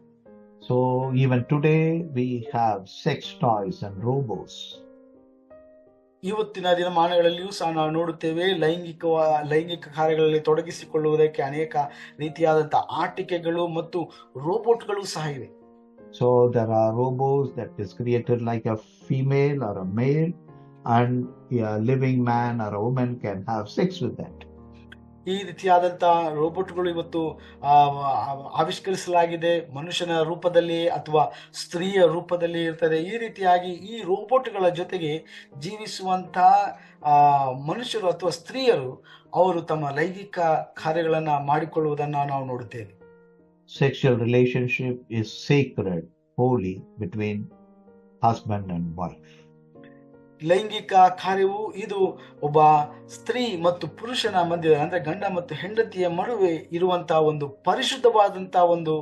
So even today we have sex toys and robots. ಇವತ್ತಿನ ದಿನಮಾನಗಳಲ್ಲಿಯೂ ಸಹ ನಾವು ನೋಡುತ್ತೇವೆ ಲೈಂಗಿಕ ಕಾರ್ಯಗಳಲ್ಲಿ ತೊಡಗಿಸಿಕೊಳ್ಳುವುದಕ್ಕೆ ಅನೇಕ ರೀತಿಯಾದಂತಹ ಆಟಿಕೆಗಳು ಮತ್ತು ರೋಬೋಟ್ಗಳು ಸಹ ಇವೆ. So there are robots that is created like a female or a male and a living man or a woman can have sex with that. ಈ ರೀತಿಯಾದಂತಹ ರೋಬೋಟ್ಗಳು ಇವತ್ತು ಆವಿಷ್ಕರಿಸಲಾಗಿದೆ. ಮನುಷ್ಯನ ರೂಪದಲ್ಲಿ ಅಥವಾ ಸ್ತ್ರೀಯ ರೂಪದಲ್ಲಿ ಇರ್ತದೆ. ಈ ರೀತಿಯಾಗಿ ಈ ರೋಬೋಟ್ಗಳ ಜೊತೆಗೆ ಜೀವಿಸುವಂತಹ ಮನುಷ್ಯರು ಅಥವಾ ಸ್ತ್ರೀಯರು ಅವರು ತಮ್ಮ ಲೈಂಗಿಕ ಕಾರ್ಯಗಳನ್ನ ಮಾಡಿಕೊಳ್ಳುವುದನ್ನು ನಾವು ನೋಡುತ್ತೇವೆ. Sexual relationship is sacred, holy between husband and wife. ಲೈಂಗಿಕ ಕಾರ್ಯವು ಇದು ಒಬ್ಬ ಸ್ತ್ರೀ ಮತ್ತು ಪುರುಷನ ಮಧ್ಯೆ ಅಂದ್ರೆ ಗಂಡ ಮತ್ತು ಹೆಂಡತಿಯ ನಡುವೆ ಇರುವಂತಹ ಒಂದು ಪರಿಶುದ್ಧವಾದಂತಹ ಒಂದು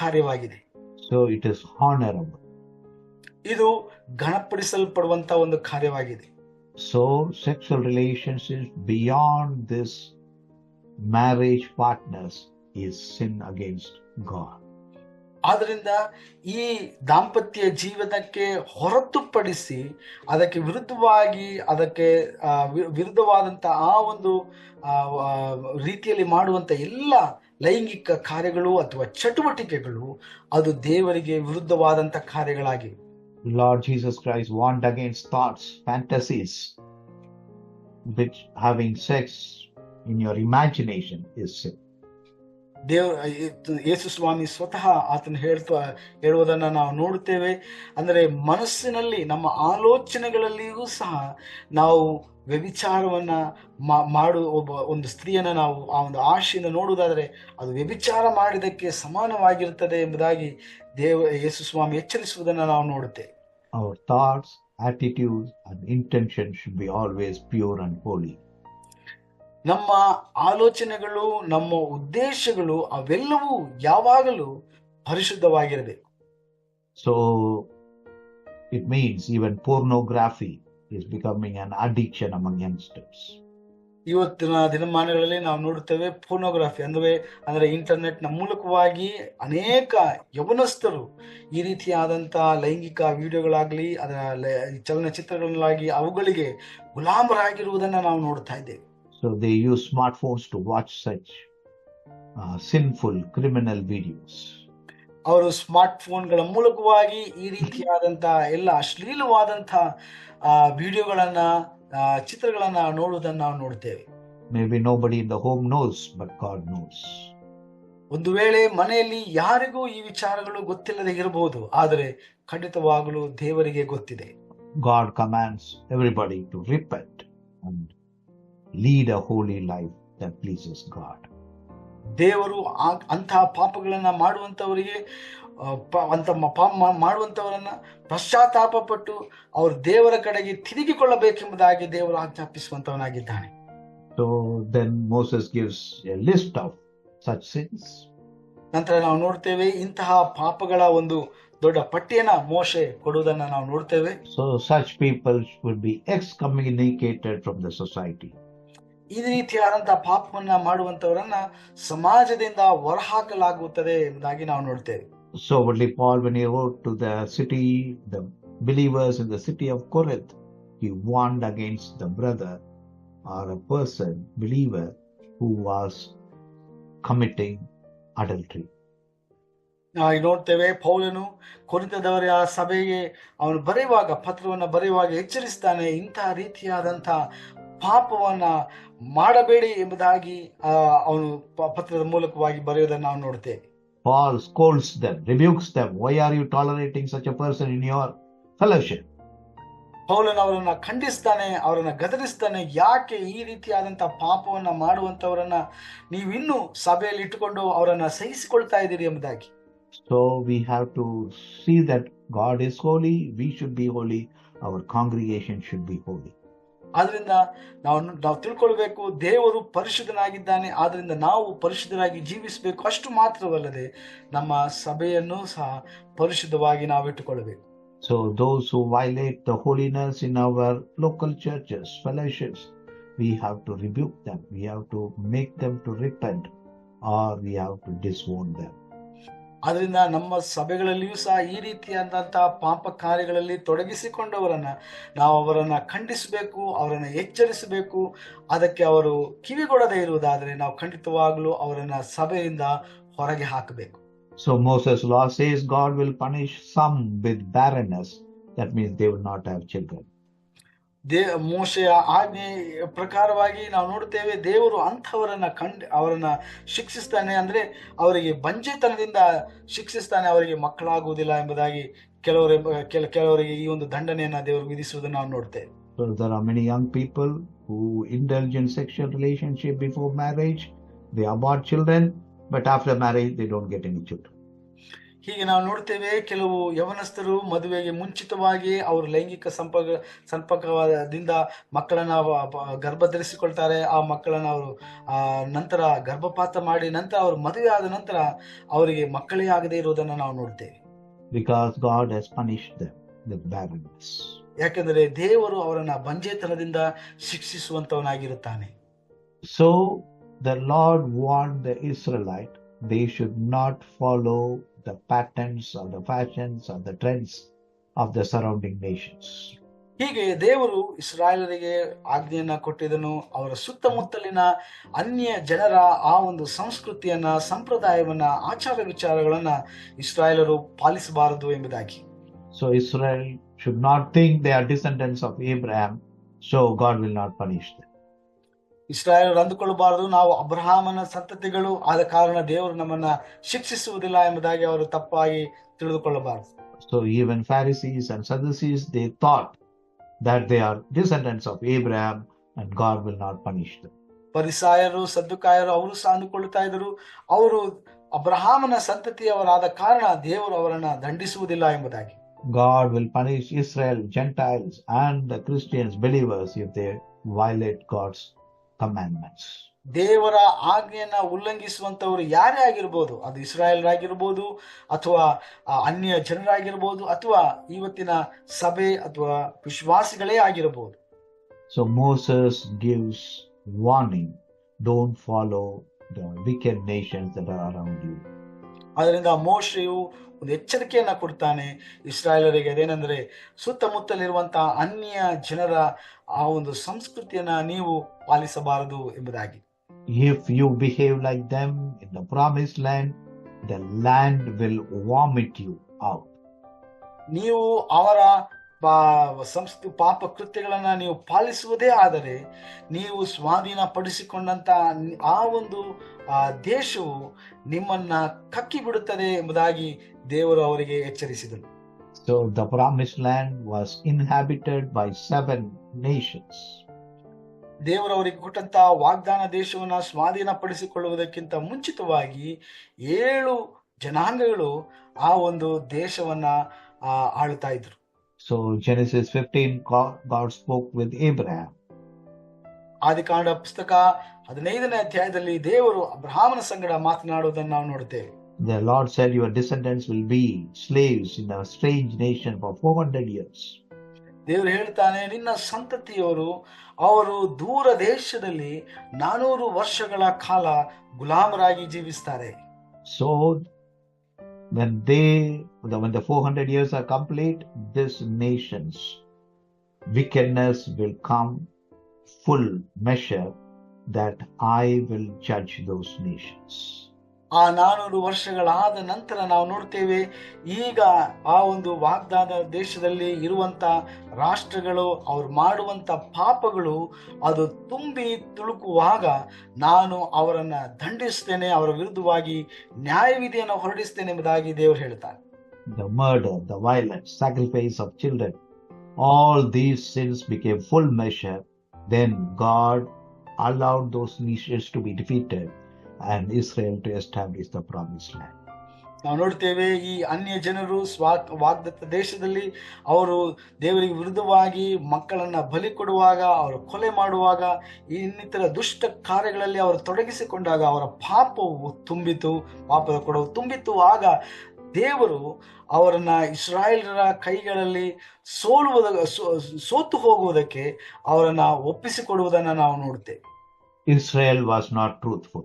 ಕಾರ್ಯವಾಗಿದೆ. So it is honorable. ಇದು ಘನಪಡಿಸಲ್ಪಡುವಂತಹ ಒಂದು ಕಾರ್ಯವಾಗಿದೆ. So sexual relationships beyond this marriage partners is sin against God. ಆದ್ರಿಂದ ಈ ದಾಂಪತ್ಯ ಜೀವನಕ್ಕೆ ಹೊರತುಪಡಿಸಿ ಅದಕ್ಕೆ ವಿರುದ್ಧವಾಗಿ ಅದಕ್ಕೆ ವಿರುದ್ಧವಾದಂತ ಆ ಒಂದು ರೀತಿಯಲ್ಲಿ ಮಾಡುವಂತ ಎಲ್ಲ ಲೈಂಗಿಕ ಕಾರ್ಯಗಳು ಅಥವಾ ಚಟುವಟಿಕೆಗಳು ಅದು ದೇವರಿಗೆ ವಿರುದ್ಧವಾದಂತ ಕಾರ್ಯಗಳಾಗಿವೆ. Lord Jesus Christ warned against thoughts, fantasies, which having sex in your imagination is sin. ಯೇಸು ಸ್ವಾಮಿ ಸ್ವತಃ ಆತನು ಹೇಳುವುದನ್ನ ನಾವು ನೋಡುತ್ತೇವೆ. ಅಂದರೆ ಮನಸ್ಸಿನಲ್ಲಿ ನಮ್ಮ ಆಲೋಚನೆಗಳಲ್ಲಿಯೂ ಸಹ ನಾವು ವ್ಯಭಿಚಾರವನ್ನ ಒಂದು ಸ್ತ್ರೀಯನ್ನ ನಾವು ಆ ಒಂದು ಆಶೆಯಿಂದ ನೋಡುವುದಾದರೆ ಅದು ವ್ಯಭಿಚಾರ ಮಾಡಿದಕ್ಕೆ ಸಮಾನವಾಗಿರುತ್ತದೆ ಎಂಬುದಾಗಿ ಯೇಸು ಸ್ವಾಮಿ ಎಚ್ಚರಿಸುವುದನ್ನು ನಾವು ನೋಡುತ್ತೇವೆ. Our thoughts, attitudes and intention should be always pure and holy. ನಮ್ಮ ಆಲೋಚನೆಗಳು, ನಮ್ಮ ಉದ್ದೇಶಗಳು ಅವೆಲ್ಲವೂ ಯಾವಾಗಲೂ ಪರಿಶುದ್ಧವಾಗಿರಬೇಕು. So it means even pornography is becoming an addiction among youngsters. ಇವತ್ತಿನ ದಿನಮಾನಗಳಲ್ಲಿ ನಾವು ನೋಡುತ್ತೇವೆ ಪೋರ್ನೋಗ್ರಫಿ ಅಂದ್ರೆ ಇಂಟರ್ನೆಟ್ ನ ಮೂಲಕವಾಗಿ ಅನೇಕ ಯವನಸ್ಥರು ಈ ರೀತಿಯಾದಂತ ಲೈಂಗಿಕ ವಿಡಿಯೋಗಳಾಗ್ಲಿ ಅದರ ಚಲನಚಿತ್ರಗಳಾಗಿ ಅವುಗಳಿಗೆ ಗುಲಾಮರಾಗಿರುವುದನ್ನ ನಾವು ನೋಡ್ತಾ ಇದ್ದೇವೆ. So they use smartphones to watch such sinful criminal videos. ಅವರು ಸ್ಮಾರ್ಟ್ ಫೋನ್ಗಳ ಮೂಲಕವಾಗಿ ಈ ರೀತಿಯಾದಂತ ಎಲ್ಲ ಅಶ್ಲೀಲವಾದಂತ ವಿಡಿಯೋಗಳನ್ನ ಚಿತ್ರಗಳನ್ನ ನೋಡುವುದನ್ನು ನಾವು ನೋಡ್ತೇವೆ. Maybe nobody in the home knows, but God knows. ಒಂದು ವೇಳೆ ಮನೆಯಲ್ಲಿ ಯಾರಿಗೂ ಈ ವಿಚಾರಗಳು ಗೊತ್ತಿಲ್ಲದೆ ಇರಬಹುದು, ಆದರೆ ಖಂಡಿತವಾಗಲೂ ದೇವರಿಗೆ ಗೊತ್ತಿದೆ. God commands everybody to repent and lead a holy life that pleases God. ದೇವರು ಅಂತಹ ಪಾಪಗಳನ್ನ ಮಾಡುವಂತವರಿಗೆ ಮಾಡುವಂತವರನ್ನ ಪಶ್ಚಾತ್ತಾಪ ಪಟ್ಟು ಅವರು ದೇವರ ಕಡೆಗೆ ತಿರುಗಿಕೊಳ್ಳಬೇಕೆಂಬುದಾಗಿ ದೇವರು ಆಜ್ಞಾಪಿಸುವಂತವನಾಗಿದ್ದಾನೆ. So then Moses gives a list of such sins. ನಂತರ ನಾವು ನೋಡ್ತೇವೆ ಇಂತಹ ಪಾಪಗಳ ಒಂದು ದೊಡ್ಡ ಪಟ್ಟಿಯನ್ನ ಮೋಶೆ ಕೊಡುವುದನ್ನ ನಾವು ನೋಡ್ತೇವೆ. So such people would be excommunicated from the society. ಈ ರೀತಿಯಾದಂತಹ ಪಾಪವನ್ನ ಮಾಡುವಂತವರನ್ನ ಸಮಾಜದಿಂದ ಹೊರಹಾಕಲಾಗುತ್ತದೆ ಎಂಬುದಾಗಿ ನಾವು ನೋಡ್ತೇವೆ. So only Paul, when he wrote to the believers in the city of Corinth, he warned against the brother or a believer who was committing adultery. ನಾವು ನೋಡ್ತೇವೆ ಪೌಲನು ಕೊರಿಂಥದವರ ಸಭೆಗೆ ಅವನು ಪತ್ರವನ್ನ ಬರೆಯುವಾಗ ಎಚ್ಚರಿಸ್ತಾನೆ, ಇಂತಹ ರೀತಿಯಾದಂತಹ ಪಾಪವನ್ನ ಮಾಡಬೇಡಿ ಎಂಬುದಾಗಿ ಅವನು ಪತ್ರದ ಮೂಲಕವಾಗಿ ಬರೆಯುವುದನ್ನು ನಾವು ನೋಡ್ತೇವೆ. Paul scolds them, rebukes them. Why are you tolerating such a person in your fellowship? ಪೌಲನು ಅವರನ್ನ ಖಂಡಿಸ್ತಾನೆ, ಅವರನ್ನ ಗದರಿಸ್ತಾನೆ. ಯಾಕೆ ಈ ರೀತಿಯಾದಂತಹ ಪಾಪವನ್ನ ಮಾಡುವಂತವರನ್ನ ನೀವಿನ್ನೂ ಸಭೆಯಲ್ಲಿ ಇಟ್ಟುಕೊಂಡು ಅವರನ್ನ ಸಹಿಸಿಕೊಳ್ತಾ ಇದ್ದೀರಿ ಎಂಬುದಾಗಿ. So we have to see that God is holy, we should be holy, our congregation should be holy. ಆದ್ರಿಂದ ನಾವು ತಿಳ್ಕೊಳ್ಬೇಕು, ದೇವರು ಪರಿಶುದ್ಧನಾಗಿದ್ದಾನೆ, ಆದ್ರಿಂದ ನಾವು ಪರಿಶುದ್ಧರಾಗಿ ಜೀವಿಸಬೇಕು. ಅಷ್ಟು ಮಾತ್ರವಲ್ಲದೆ ನಮ್ಮ ಸಭೆಯನ್ನು ಸಹ ಪರಿಶುದ್ಧವಾಗಿ ನಾವು ಇಟ್ಟುಕೊಳ್ಳಬೇಕು. So those who violate the holiness in our local churches, fellowships, we have to rebuke them, we have to make them to repent, or we have to disown them. ಆದ್ರಿಂದ ನಮ್ಮ ಸಭೆಗಳಲ್ಲಿಯೂ ಸಹ ಈ ರೀತಿಯಾದಂತಹ ಪಾಪ ಕಾರ್ಯಗಳಲ್ಲಿ ತೊಡಗಿಸಿಕೊಂಡವರನ್ನ ನಾವು ಅವರನ್ನ ಖಂಡಿಸಬೇಕು, ಅವರನ್ನ ಎಚ್ಚರಿಸಬೇಕು. ಅದಕ್ಕೆ ಅವರು ಕಿವಿಗೊಡದೇ ಇರುವುದಾದರೆ ನಾವು ಖಂಡಿತವಾಗಲೂ ಅವರನ್ನ ಸಭೆಯಿಂದ ಹೊರಗೆ ಹಾಕಬೇಕು. So Moses' law says God will punish some with barrenness. That means they will not have children. ಮೋಶೆಯ ಆಜ್ಞೆ ಪ್ರಕಾರವಾಗಿ ನಾವು ನೋಡುತ್ತೇವೆ, ದೇವರು ಅಂಥವರನ್ನ ಅವರನ್ನ ಶಿಕ್ಷಿಸ್ತಾನೆ, ಅಂದ್ರೆ ಅವರಿಗೆ ಬಂಜೆತನದಿಂದ ಶಿಕ್ಷಿಸ್ತಾನೆ, ಅವರಿಗೆ ಮಕ್ಕಳಾಗುವುದಿಲ್ಲ ಎಂಬುದಾಗಿ ಕೆಲವರಿಗೆ ಈ ಒಂದು ದಂಡನೆಯನ್ನ ದೇವರು ವಿಧಿಸುವುದನ್ನು ನಾವು ನೋಡ್ತೇವೆ. So there are many young people who indulge in sexual relationship before marriage. They abort children, but after marriage they don't get any children. ಹೀಗೆ ನಾವು ನೋಡ್ತೇವೆ, ಕೆಲವು ಯವನಸ್ಥರು ಮದುವೆಗೆ ಮುಂಚಿತವಾಗಿ ಅವರು ಲೈಂಗಿಕ ಸಂಪರ್ಕದಿಂದ ಮಕ್ಕಳನ್ನ ಗರ್ಭಧರಿಸಿಕೊಳ್ತಾರೆ. ಆ ಮಕ್ಕಳನ್ನ ಅವರು ನಂತರ ಗರ್ಭಪಾತ ಮಾಡಿ ನಂತರ ಅವರು ಮದುವೆ ಆದ ನಂತರ ಅವರಿಗೆ ಮಕ್ಕಳೇ ಆಗದೆ ಇರುವುದನ್ನು ನಾವು ನೋಡ್ತೇವೆ. Because God has punished them with barrenness. ಯಾಕೆಂದರೆ ದೇವರು ಅವರನ್ನ ಬಂಜೆತನದಿಂದ ಶಿಕ್ಷಿಸುವಂತವನಾಗಿರುತ್ತಾನೆ. So the Lord warned the Israelite they should not follow the patterns or the fashions or the trends of the surrounding nations. ಹೀಗೆ ದೇವರು ಇಸ್ರಾಯೇಲರಿಗೆ ಆಜ್ಞೆಯನ್ನ ಕೊಟ್ಟಿದ್ದನು. ಅವರ ಸುತ್ತಮುತ್ತಲಿನ ಅನ್ಯ ಜನರ ಆ ಒಂದು ಸಂಸ್ಕೃತಿಯನ್ನ, ಸಂಪ್ರದಾಯವನ್ನ, ಆಚಾರ ವಿಚಾರಗಳನ್ನ ಇಸ್ರಾಯೇಲರು ಪಾಲಿಸಬಾರದು ಎಂಬುದಾಗಿ. So Israel should not think they are descendants of Abraham, so God will not punish them. ಇಸ್ರಾಯೇಲರು ಅಂದುಕೊಳ್ಳಬಾರದು ನಾವು ಅಬ್ರಹಾಮನ ಸಂತತಿಗಳು, ಆದ ಕಾರಣ ದೇವರು ನಮ್ಮನ್ನ ಶಿಕ್ಷಿಸುವುದಿಲ್ಲ ಎಂಬುದಾಗಿ ಅವರು ತಪ್ಪಾಗಿ ತಿಳಿದುಕೊಳ್ಳಬಾರದು. So even Pharisees and Sadducees, they thought that they are descendants of Abraham and God will not punish them. ಫರಿಸಾಯರು, ಸದ್ದುಕಾಯರು ಅವರು ಸಹ ಅಂದುಕೊಳ್ಳುತ್ತಾ ಇದ್ದರು ಅವರು ಅಬ್ರಹಾಮನ ಸಂತತಿಯವರಾದ ಕಾರಣ ದೇವರು ಅವರನ್ನ ದಂಡಿಸುವುದಿಲ್ಲ ಎಂಬುದಾಗಿ. God will punish Israel, Gentiles and the Christians, believers, if they violate God's commandments. ದೇವರ ಆಜ್ಞೆಯನ್ನ ಉಲ್ಲಂಘಿಸುವಂತವರು ಯಾರೇ ಆಗಿರ್ಬೋದು, ಅದು ಇಸ್ರಾಯೇಲರಾಗಿರ್ಬೋದು ಅಥವಾ ಅನ್ಯ ಜನರಾಗಿರ್ಬೋದು ಅಥವಾ ಇವತ್ತಿನ ಸಭೆ ಅಥವಾ ವಿಶ್ವಾಸಿಗಳೇ ಆಗಿರಬಹುದು. So Moses gives warning, don't follow the wicked nations that are around you. ಅದರಿಂದ ಮೋಶೆಯು ಒಂದು ಎಚ್ಚರಿಕೆಯನ್ನ ಕೊಡ್ತಾನೆ ಇಸ್ರಾಯೇಲರಿಗೆ. ಅದೇನೆಂದ್ರೆ ಸುತ್ತಮುತ್ತಲಿರುವಂತಹ ಅನ್ಯ ಜನರ ಆ ಒಂದು ಸಂಸ್ಕೃತಿಯನ್ನ ನೀವು ಪಾಲಿಸಬಾರದು ಎಂಬುದಾಗಿ. If you behave like them in the promised land, the land will vomit you out. ನೀವು ಅವರ ಪಾಪ ಕೃತ್ಯಗಳನ್ನ ನೀವು ಪಾಲಿಸುವುದೇ ಆದರೆ ನೀವು ಸ್ವಾಧೀನಪಡಿಸಿಕೊಂಡಂತ ಆ ಒಂದು ದೇಶವು ನಿಮ್ಮನ್ನ ಕಕ್ಕಿ ಬಿಡುತ್ತದೆ ಎಂಬುದಾಗಿ ದೇವರು ಅವರಿಗೆ ಎಚ್ಚರಿಸಿದರು. So the promised land was inhabited by 7 nations. ದೇವರು ಅವರಿಗೆ ಕೊಟ್ಟಂತಹ ವಾಗ್ದಾನ ದೇಶವನ್ನ ಸ್ವಾಧೀನಪಡಿಸಿಕೊಳ್ಳುವುದಕ್ಕಿಂತ ಮುಂಚಿತವಾಗಿ 7 ಜನಾಂಗಗಳು ಆ ಒಂದು ದೇಶವನ್ನ ಆಳುತ್ತಾ ಇದ್ರು. So Genesis 15, God spoke with Abraham. ಆದಿಕಾಂಡ ಪುಸ್ತಕ 15ನೇ ಅಧ್ಯಾಯದಲ್ಲಿ ದೇವರು ಅಬ್ರಹಾಮನ ಸಂಗಡ ಮಾತನಾಡುವುದನ್ನು ನಾವು ನೋಡುತ್ತೇವೆ. The Lord said, your descendants will be slaves in a strange nation for 400 years. ದೇವರು ಹೇಳ್ತಾನೆ, ನಿನ್ನ ಸಂತತಿಯವರು ಅವರು ದೂರ ದೇಶದಲ್ಲಿ 400 ವರ್ಷಗಳ ಕಾಲ ಗುಲಾಮರಾಗಿ ಜೀವಿಸ್ತಾರೆ. So when the 400 years are complete, this nation's wickedness will come full measure, that I will judge those nations. ಆ 400 ವರ್ಷಗಳಾದ ನಂತರ ನಾವು ನೋಡ್ತೇವೆ, ಈಗ ಆ ಒಂದು ವಾಗ್ದಾನ ದೇಶದಲ್ಲಿ ಇರುವಂತ ರಾಷ್ಟ್ರಗಳು ಅವರು ಮಾಡುವಂತ ಪಾಪಗಳು ಅದು ತುಂಬಿ ತುಳುಕುವಾಗ ನಾನು ಅವರನ್ನ ದಂಡಿಸ್ತೇನೆ, ಅವರ ವಿರುದ್ಧವಾಗಿ ನ್ಯಾಯವಿಧಿಯನ್ನು ಹೊರಡಿಸ್ತೇನೆ ಎಂಬುದಾಗಿ ದೇವರು ಹೇಳ್ತಾರೆ. The murder, the violence, sacrifice of children, all these sins became full measure. Then God allowed those nations to be defeated and Israel to establish the promised land. ನಾವು ನೋಡ್ತೇವೆ, ಈ ಅನ್ಯ ಜನರು ವಾಗ್ದತ್ತ ದೇಶದಲ್ಲಿ ಅವರು ದೇವರಿಗೆ ವಿರುದ್ಧವಾಗಿ ಮಕ್ಕಳನ್ನ ಬಲಿ ಕೊಡುವಾಗ, ಅವರು ಕೊಲೆ ಮಾಡುವಾಗ, ಇನ್ನಿತರ ದುಷ್ಟ ಕಾರ್ಯಗಳಲ್ಲಿ ಅವರು ತೊಡಗಿಸಿಕೊಂಡಾಗ ಅವರ ಪಾಪವು ತುಂಬಿತು, ಪಾಪದ ಕೊಡವು ತುಂಬಿತು. ಆಗ ದೇವರು ಅವರನ್ನ ಇಸ್ರಾಯೇಲರ ಕೈಗಳಲ್ಲಿ ಸೋತು ಹೋಗುವುದಕ್ಕೆ ಅವರನ್ನ ಒಪ್ಪಿಸಿಕೊಡುವುದನ್ನ ನಾವು ನೋಡ್ತೇವೆ. Israel was not truthful.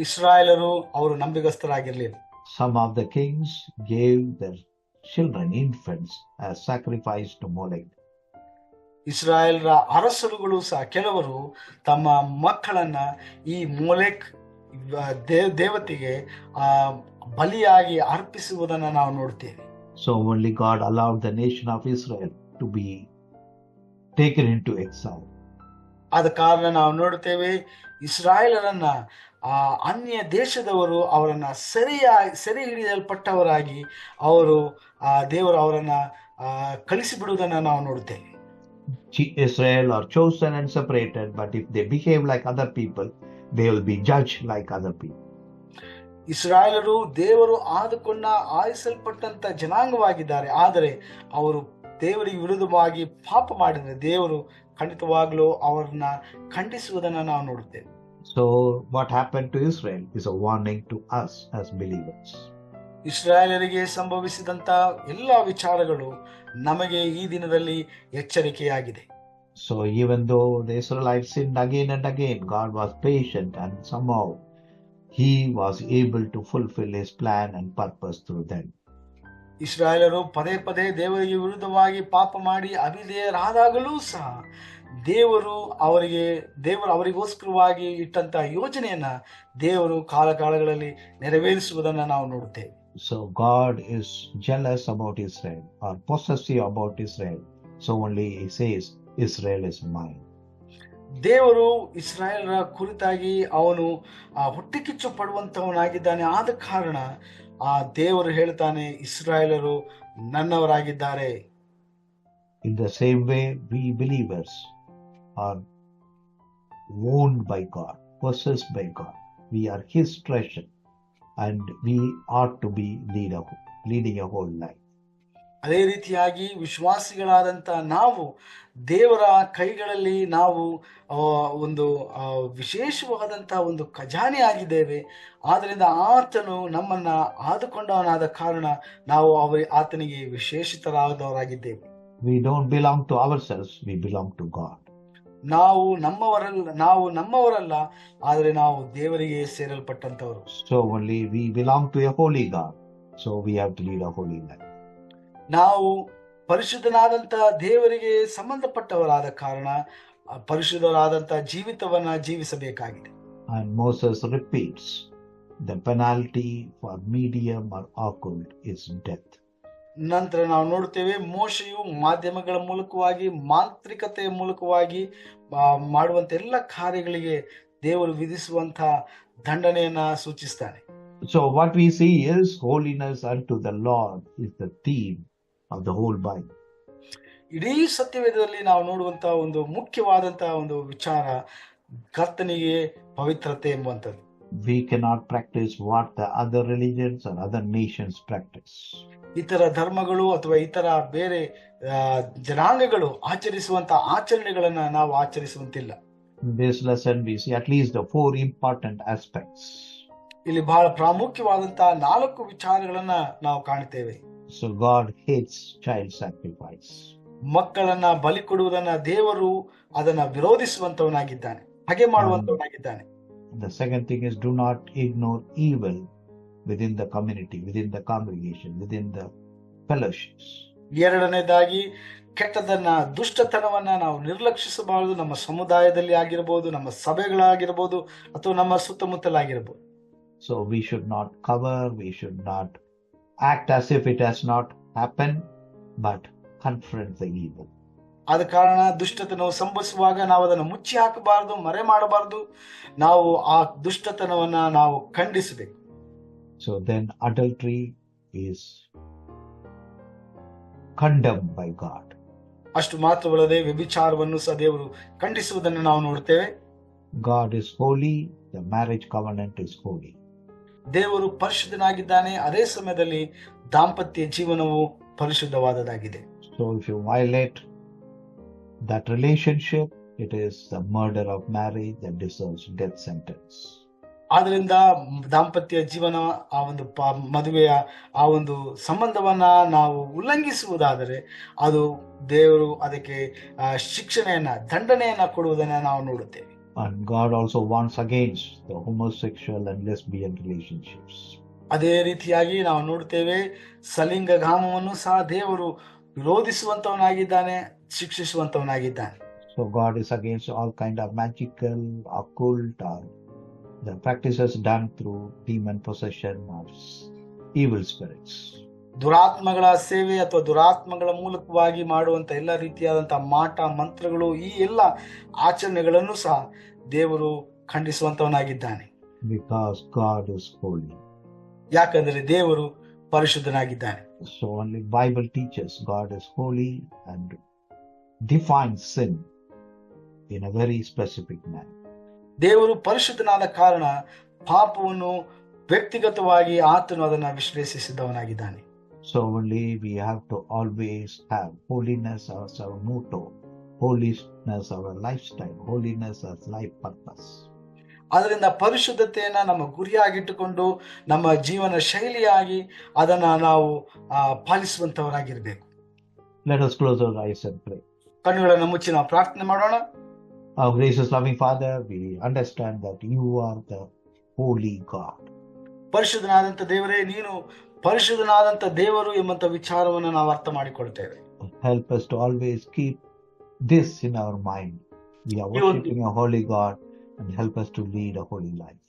ಇಸ್ರಾಯೇಲರು ಅವರು ನಂಬಿಗಸ್ತರಾಗಿರಲಿಲ್ಲ. Some of the kings gave their children, infants, as sacrifice to Molech. ಇಸ್ರಾಯೇಲರ ಅರಸರುಗಳು ಸಹ ಕೆಲವರು ತಮ್ಮ ಮಕ್ಕಳನ್ನ ಈ ಮೊಲೆಕ್ ದೇವತೆಗೆ ಬಲಿಯಾಗಿ ಅರ್ಪಿಸುವುದನ್ನು ನಾವು ನೋಡ್ತೇವೆ. So only God allowed the nation of Israel to be taken into exile. ಆದ ಕಾರಣ ನಾವು ನೋಡುತ್ತೇವೆ, ಇಸ್ರಾಯೇಲರನ್ನ ಅನ್ಯ ದೇಶದವರು ಅವರನ್ನ ಸೆರೆ ಹಿಡಿಯಲ್ಪಟ್ಟವರಾಗಿ ದೇವರು ಅವರನ್ನ ಕಳಿಸಿಬಿಡುವುದನ್ನು ನಾವು ನೋಡುತ್ತೇವೆ. Israel are chosen and separated, but if they behave like other people, they will be judged like other people. ಇಸ್ರಾಯೇಲರು ದೇವರು ಆದುಕೊಂಡ ಆರಿಸಲ್ಪಟ್ಟಂತ ಜನಾಂಗವಾಗಿದ್ದಾರೆ. ಆದರೆ ಅವರು ದೇವರಿಗೆ ವಿರುದ್ಧವಾಗಿ ಪಾಪ ಮಾಡಿದರೆ ದೇವರು ಖಂಡಿತವಾಗ್ಲೂ ಅವರನ್ನ ಖಂಡಿಸುವುದನ್ನು ನಾವು ನೋಡುತ್ತೇವೆ. So what happened to Israel is a warning to us as believers. ಇಸ್ರಾಯೇಲರಿಗೆ ಸಂಭವಿಸಿದಂತ ಎಲ್ಲ ವಿಚಾರಗಳು ನಮಗೆ ಈ ದಿನದಲ್ಲಿ ಎಚ್ಚರಿಕೆಯಾಗಿದೆ. So even though the Israelites sinned again and again, God was patient and somehow he was able to fulfill his plan and purpose through them. ಇಸ್ರಾಯೇಲರು ಪದೇ ಪದೇ ದೇವರಿಗೆ ವಿರುದ್ಧವಾಗಿ ಪಾಪ ಮಾಡಿ ಅವಿಧೇಯರಾದಾಗಲೂ ಸಹ ದೇವರು ಅವರಿಗೋಸ್ಕರವಾಗಿ ಇಟ್ಟಂತ ಯೋಜನೆಯನ್ನ ದೇವರು ಕಾಲಗಳಲ್ಲಿ ನೆರವೇರಿಸುವುದನ್ನ ನಾವು ನೋಡುತ್ತೇವೆ. So God is jealous about Israel or possessive about Israel. So only he says, Israel is mine. ದೇವರು ಇಸ್ರಾಯೇಲರ ಕುರಿತಾಗಿ ಅವನು ಹೊಟ್ಟೆ ಕಿಚ್ಚು ಪಡುವಂತವನಾಗಿದ್ದಾನೆ. ಆದ ಕಾರಣ ಆ ದೇವರು ಹೇಳ್ತಾನೆ, ಇಸ್ರಾಯೇಲರು ನನ್ನವರಾಗಿದ್ದಾರೆ. In the same way, we believers are owned by God, possessed by God. We are his treasure and we ought to be leading a whole life. ಅದೇ ರೀತಿಯಾಗಿ ವಿಶ್ವಾಸಿಗಳಾದಂತ ನಾವು ದೇವರ ಕೈಗಳಲ್ಲಿ ನಾವು ಒಂದು ವಿಶೇಷವಾದಂತ ಒಂದು ಖಜಾನೆ ಆಗಿದ್ದೇವೆ. ಆದ್ರಿಂದ ಆತನು ನಮ್ಮನ್ನ ಆದುಕೊಂಡವನಾದ ಕಾರಣ ನಾವು ಆತನಿಗೆ ವಿಶೇಷಿತರಾದವರಾಗಿದ್ದೇವೆ. We don't belong to ourselves, we belong to God. ನಾವು ನಮ್ಮವರಲ್ಲ, ಆದರೆ ನಾವು ದೇವರಿಗೆ ಸೇರಲ್ಪಟ್ಟಂತವರು. So only we belong to a holy God, so we have to lead a holy life. ನಾವು ಪರಿಶುದ್ಧನಾದಂತ ದೇವರಿಗೆ ಸಂಬಂಧಪಟ್ಟವರಾದ ಕಾರಣ ಪರಿಶುದ್ಧರಾದಂತ ಜೀವಿತವನ್ನ ಜೀವಿಸಬೇಕಾಗಿದೆ. And Moses repeats, the penalty for medium or occult is death. ನಂತರ ನಾವು ನೋಡುತ್ತೇವೆ, ಮೋಶೆಯು ಮಾಧ್ಯಮಗಳ ಮೂಲಕವಾಗಿ ಮಾಂತ್ರಿಕತೆಯ ಮೂಲಕವಾಗಿ ಮಾಡುವಂತ ಎಲ್ಲ ಕಾರ್ಯಗಳಿಗೆ ದೇವರು ವಿಧಿಸುವಂತ ದಂಡನೆಯನ್ನ ಸೂಚಿಸ್ತಾನೆ. So what we see is holiness unto the Lord is the theme of the whole Bible. ಇಡೀ ಸತ್ಯವೇದದಲ್ಲಿ ನಾವು ನೋಡುವಂತ ಒಂದು ಮುಖ್ಯವಾದಂತಹ ಒಂದು ವಿಚಾರ ಕರ್ತನಿಗೆ ಪವಿತ್ರತೆ ಎಂಬುವಂಥದ್ದು. We cannot practice what the other religions or other nations practice. ಇತರ ಧರ್ಮಗಳು ಅಥವಾ ಇತರ ಬೇರೆ ಜನಾಂಗಗಳು ಆಚರಿಸುವಂತ ಆಚರಣೆಗಳನ್ನ ನಾವು ಆಚರಿಸುವಂತಿಲ್ಲ. In this lesson we see at least the 4 important aspects. ಇಲ್ಲಿ ಬಹಳ ಪ್ರಾಮುಖ್ಯವಾದಂತಹ 4 ವಿಚಾರಗಳನ್ನ ನಾವು ಕಾಣ್ತೇವೆ. So God hates child sacrifice. ಮಕ್ಕಳನ್ನ ಬಲಿ ಕೊಡುವುದನ್ನ ದೇವರು ಅದನ್ನ ವಿರೋಧಿಸುವಂತವನಾಗಿದ್ದಾನೆ, ಹಾಗೆ ಮಾಡುವಂತವನಾಗಿದ್ದಾನೆ. The second thing is, do not ignore evil within the community, within the congregation, within the fellowships. ಎರಡನೇದಾಗಿ ಕೆಟ್ಟದನ್ನ, ದುಷ್ಟತನವನ್ನ ನಾವು ನಿರ್ಲಕ್ಷಿಸಬಾರದು. ನಮ್ಮ ಸಮುದಾಯದಲ್ಲಿ ಆಗಿರಬಹುದು, ನಮ್ಮ ಸಭೆಗಳಾಗಿರಬಹುದು, ಅಥವಾ ನಮ್ಮ ಸುತ್ತಮುತ್ತಲಾಗಿರಬಹುದು. So we should not cover, we should not act as if it has not happened, but confront the evil. ಆದ ಕಾರಣ ದುಷ್ಟತನವು ಸಂಭವಿಸುವಾಗ ನಾವು ಅದನ್ನು ಮುಚ್ಚಿ ಹಾಕಬಾರದು, ಮರೆ ಮಾಡಬಾರದು. ನಾವು ಆ ದುಷ್ಟತನವನ್ನ ನಾವು ಖಂಡಿಸಬೇಕು. So then adultery is condemned by God. ಅಷ್ಟು ಮಾತ್ರವಲ್ಲದೆ ವ್ಯಭಿಚಾರವನ್ನು ಸಹ ದೇವರು ಖಂಡಿಸುವುದನ್ನು ನಾವು ನೋಡ್ತೇವೆ. God is holy, the marriage covenant is holy. ದೇವರು ಪರಿಶುದ್ಧನಾಗಿದ್ದಾನೆ, ಅದೇ ಸಮಯದಲ್ಲಿ ದಾಂಪತ್ಯ ಜೀವನವು ಪರಿಶುದ್ಧವಾದದಾಗಿದೆ. So if you violate that relationship, it is the murder of marriage that deserves death sentence. ಆದ್ರಿಂದ ದಾಂಪತ್ಯ ಜೀವನ, ಆ ಒಂದು ಮದುವೆಯ ಆ ಒಂದು ಸಂಬಂಧವನ್ನ ನಾವು ಉಲ್ಲಂಘಿಸುವುದಾದರೆ ಅದು ದೇವರು ಅದಕ್ಕೆ ಶಿಕ್ಷಣೆಯನ್ನ, ದಂಡನೆಯನ್ನ ಕೊಡುವುದನ್ನ ನಾವು ನೋಡುತ್ತೇವೆ. And God also warns against the homosexual and lesbian relationships. ಅದೇ ರೀತಿಯಾಗಿ ನಾವು ನೋಡುತ್ತೇವೆ, ಸಲಿಂಗಗಾಮವನ್ನು ಸಹ ದೇವರು ವಿರೋಧಿಸುವಂತವನಾಗಿದ್ದಾನೆ, ಶಿಕ್ಷಿಸುವಂತವನಾಗಿದ್ದಾನೆ. So God is against all kind of magical, occult, or the practices done through demon possession or evil spirits. ದುರಾತ್ಮಗಳ ಸೇವೆ ಅಥವಾ ದುರಾತ್ಮಗಳ ಮೂಲಕವಾಗಿ ಮಾಡುವಂತ ಎಲ್ಲ ರೀತಿಯಾದಂತಹ ಮಾಟ ಮಂತ್ರಗಳು, ಈ ಎಲ್ಲ ಆಚರಣೆಗಳನ್ನು ಸಹ ದೇವರು ಖಂಡಿಸುವಂತವನಾಗಿದ್ದಾನೆ. Because God is holy. ಯಾಕಂದ್ರೆ ದೇವರು ಪರಿಶುದ್ಧನಾಗಿದ್ದಾನೆ. So only Bible teaches God is holy and defines sin in a very specific manner. ದೇವರು ಪರಿಶುದ್ಧನಾದ ಕಾರಣ ಪಾಪವನ್ನು ವ್ಯಕ್ತಿಗತವಾಗಿ ಆತನು ಅದನ್ನ ವಿಶ್ಲೇಷಿಸಿದವನಾಗಿದ್ದಾನೆ. So only we have to always have holiness as our motto, holiness our lifestyle, holiness as life purpose. ಅದರಿಂದ ಪರಿಶುದ್ಧತೆಯನ್ನ ನಮ್ಮ ಗುರಿಯಾಗಿಟ್ಟುಕೊಂಡು ನಮ್ಮ ಜೀವನ ಶೈಲಿಯಾಗಿ ಅದನ್ನ ನಾವು ಪಾಲಿಸುವಂತವರಾಗಿರ್ಬೇಕು. Let us close our eyes and pray. ಕಣ್ಣುಗಳನ್ನು ಮುಚ್ಚಿ ನಾವು ಪ್ರಾರ್ಥನೆ ಮಾಡೋಣ. Our gracious loving Father, we understand that you are the holy God. ಪರಿಶುದ್ಧನಾದಂತ ದೇವರೇ, ನೀನು ಪರಿಶುದ್ಧನಾದಂತ ದೇವರು ಎಂಬಂತ ವಿಚಾರವನ್ನು ನಾವು ಅರ್ಥ ಮಾಡಿಕೊಳ್ತೇವೆ. Help us to always keep this in our mind. We are worshiping a holy God, and help us to lead a holy life.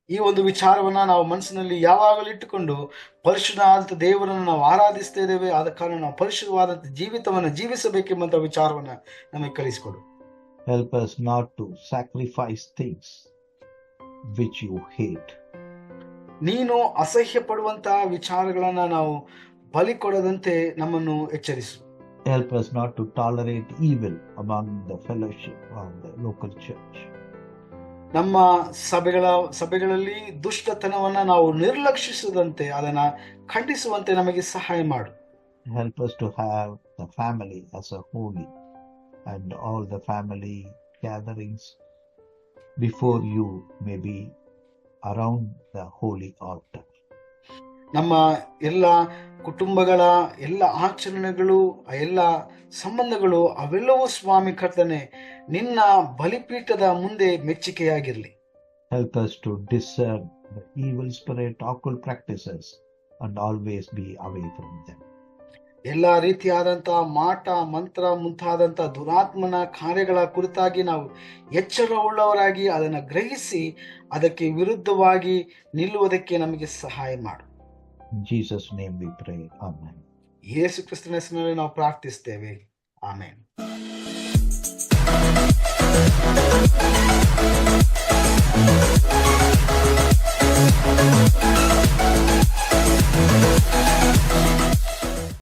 ಈ ಒಂದು ವಿಚಾರವನ್ನ ನಾವು ಮನಸ್ಸಿನಲ್ಲಿ ಯಾವಾಗಲೂ ಇಟ್ಟುಕೊಂಡು ಪರಿಶುದ್ಧನಾದಂತ ದೇವರನ್ನು ನಾವು ಆರಾಧಿಸ್ತಾ ಇದ್ದೇವೆ. ಆದ ಕಾರಣ ನಾವು ಪರಿಶುದ್ಧವಾದಂತ ಜೀವಿತವನ್ನು ಜೀವಿಸಬೇಕೆಂಬಂತ ವಿಚಾರವನ್ನ ನಮಗೆ ಕಲಿಸಿಕೊಡು. Help us not to sacrifice things which you hate. ನೀನು ಅಸಹ್ಯ ಪಡುವಂತಹ ವಿಚಾರಗಳನ್ನ ನಾವು ಬಲಿ ಕೊಡದಂತೆ ನಮ್ಮನ್ನು ಎಚ್ಚರಿಸು. Help us not to tolerate evil among the fellowship of the local church. ನಮ್ಮ ಸಭೆಗಳಲ್ಲಿ ದುಷ್ಟತನವನ್ನ ನಾವು ನಿರ್ಲಕ್ಷಿಸದಂತೆ ಅದನ್ನ ಖಂಡಿಸುವಂತೆ ನಮಗೆ ಸಹಾಯ ಮಾಡು. Help us to have the family as a holy, and all the family gatherings before you may be around the holy altar. ನಮ್ಮ ಎಲ್ಲ ಕುಟುಂಬಗಳ ಎಲ್ಲ ಆಚರಣೆಗಳು, ಎಲ್ಲ ಸಂಬಂಧಗಳು ಅವೆಲ್ಲವೂ ಸ್ವಾಮಿ ಕರ್ತನೆ ನಿನ್ನ ಬಲಿಪೀಠದ ಮುಂದೆ ಮೆಚ್ಚುಗೆಯಾಗಿರಲಿ. Help us to discern the evil spirit, occult practices, and always be away from them. ಎಲ್ಲ ರೀತಿಯಾದಂತಹ ಮಾಟ ಮಂತ್ರ ಮುಂತಾದಂತಹ ದುರಾತ್ಮನ ಕಾರ್ಯಗಳ ಕುರಿತಾಗಿ ನಾವು ಎಚ್ಚರವುಳ್ಳವರಾಗಿ ಅದನ್ನು ಗ್ರಹಿಸಿ ಅದಕ್ಕೆ ವಿರುದ್ಧವಾಗಿ ನಿಲ್ಲುವುದಕ್ಕೆ ನಮಗೆ ಸಹಾಯ ಮಾಡು. In Jesus' name we pray. Amen. ಯೇಸು ಕ್ರಿಸ್ತನ ಹೆಸರಿನಲ್ಲಿ ನಾವು ಪ್ರಾರ್ಥಿಸ್ತೇವೆ. ಆಮೆನ್.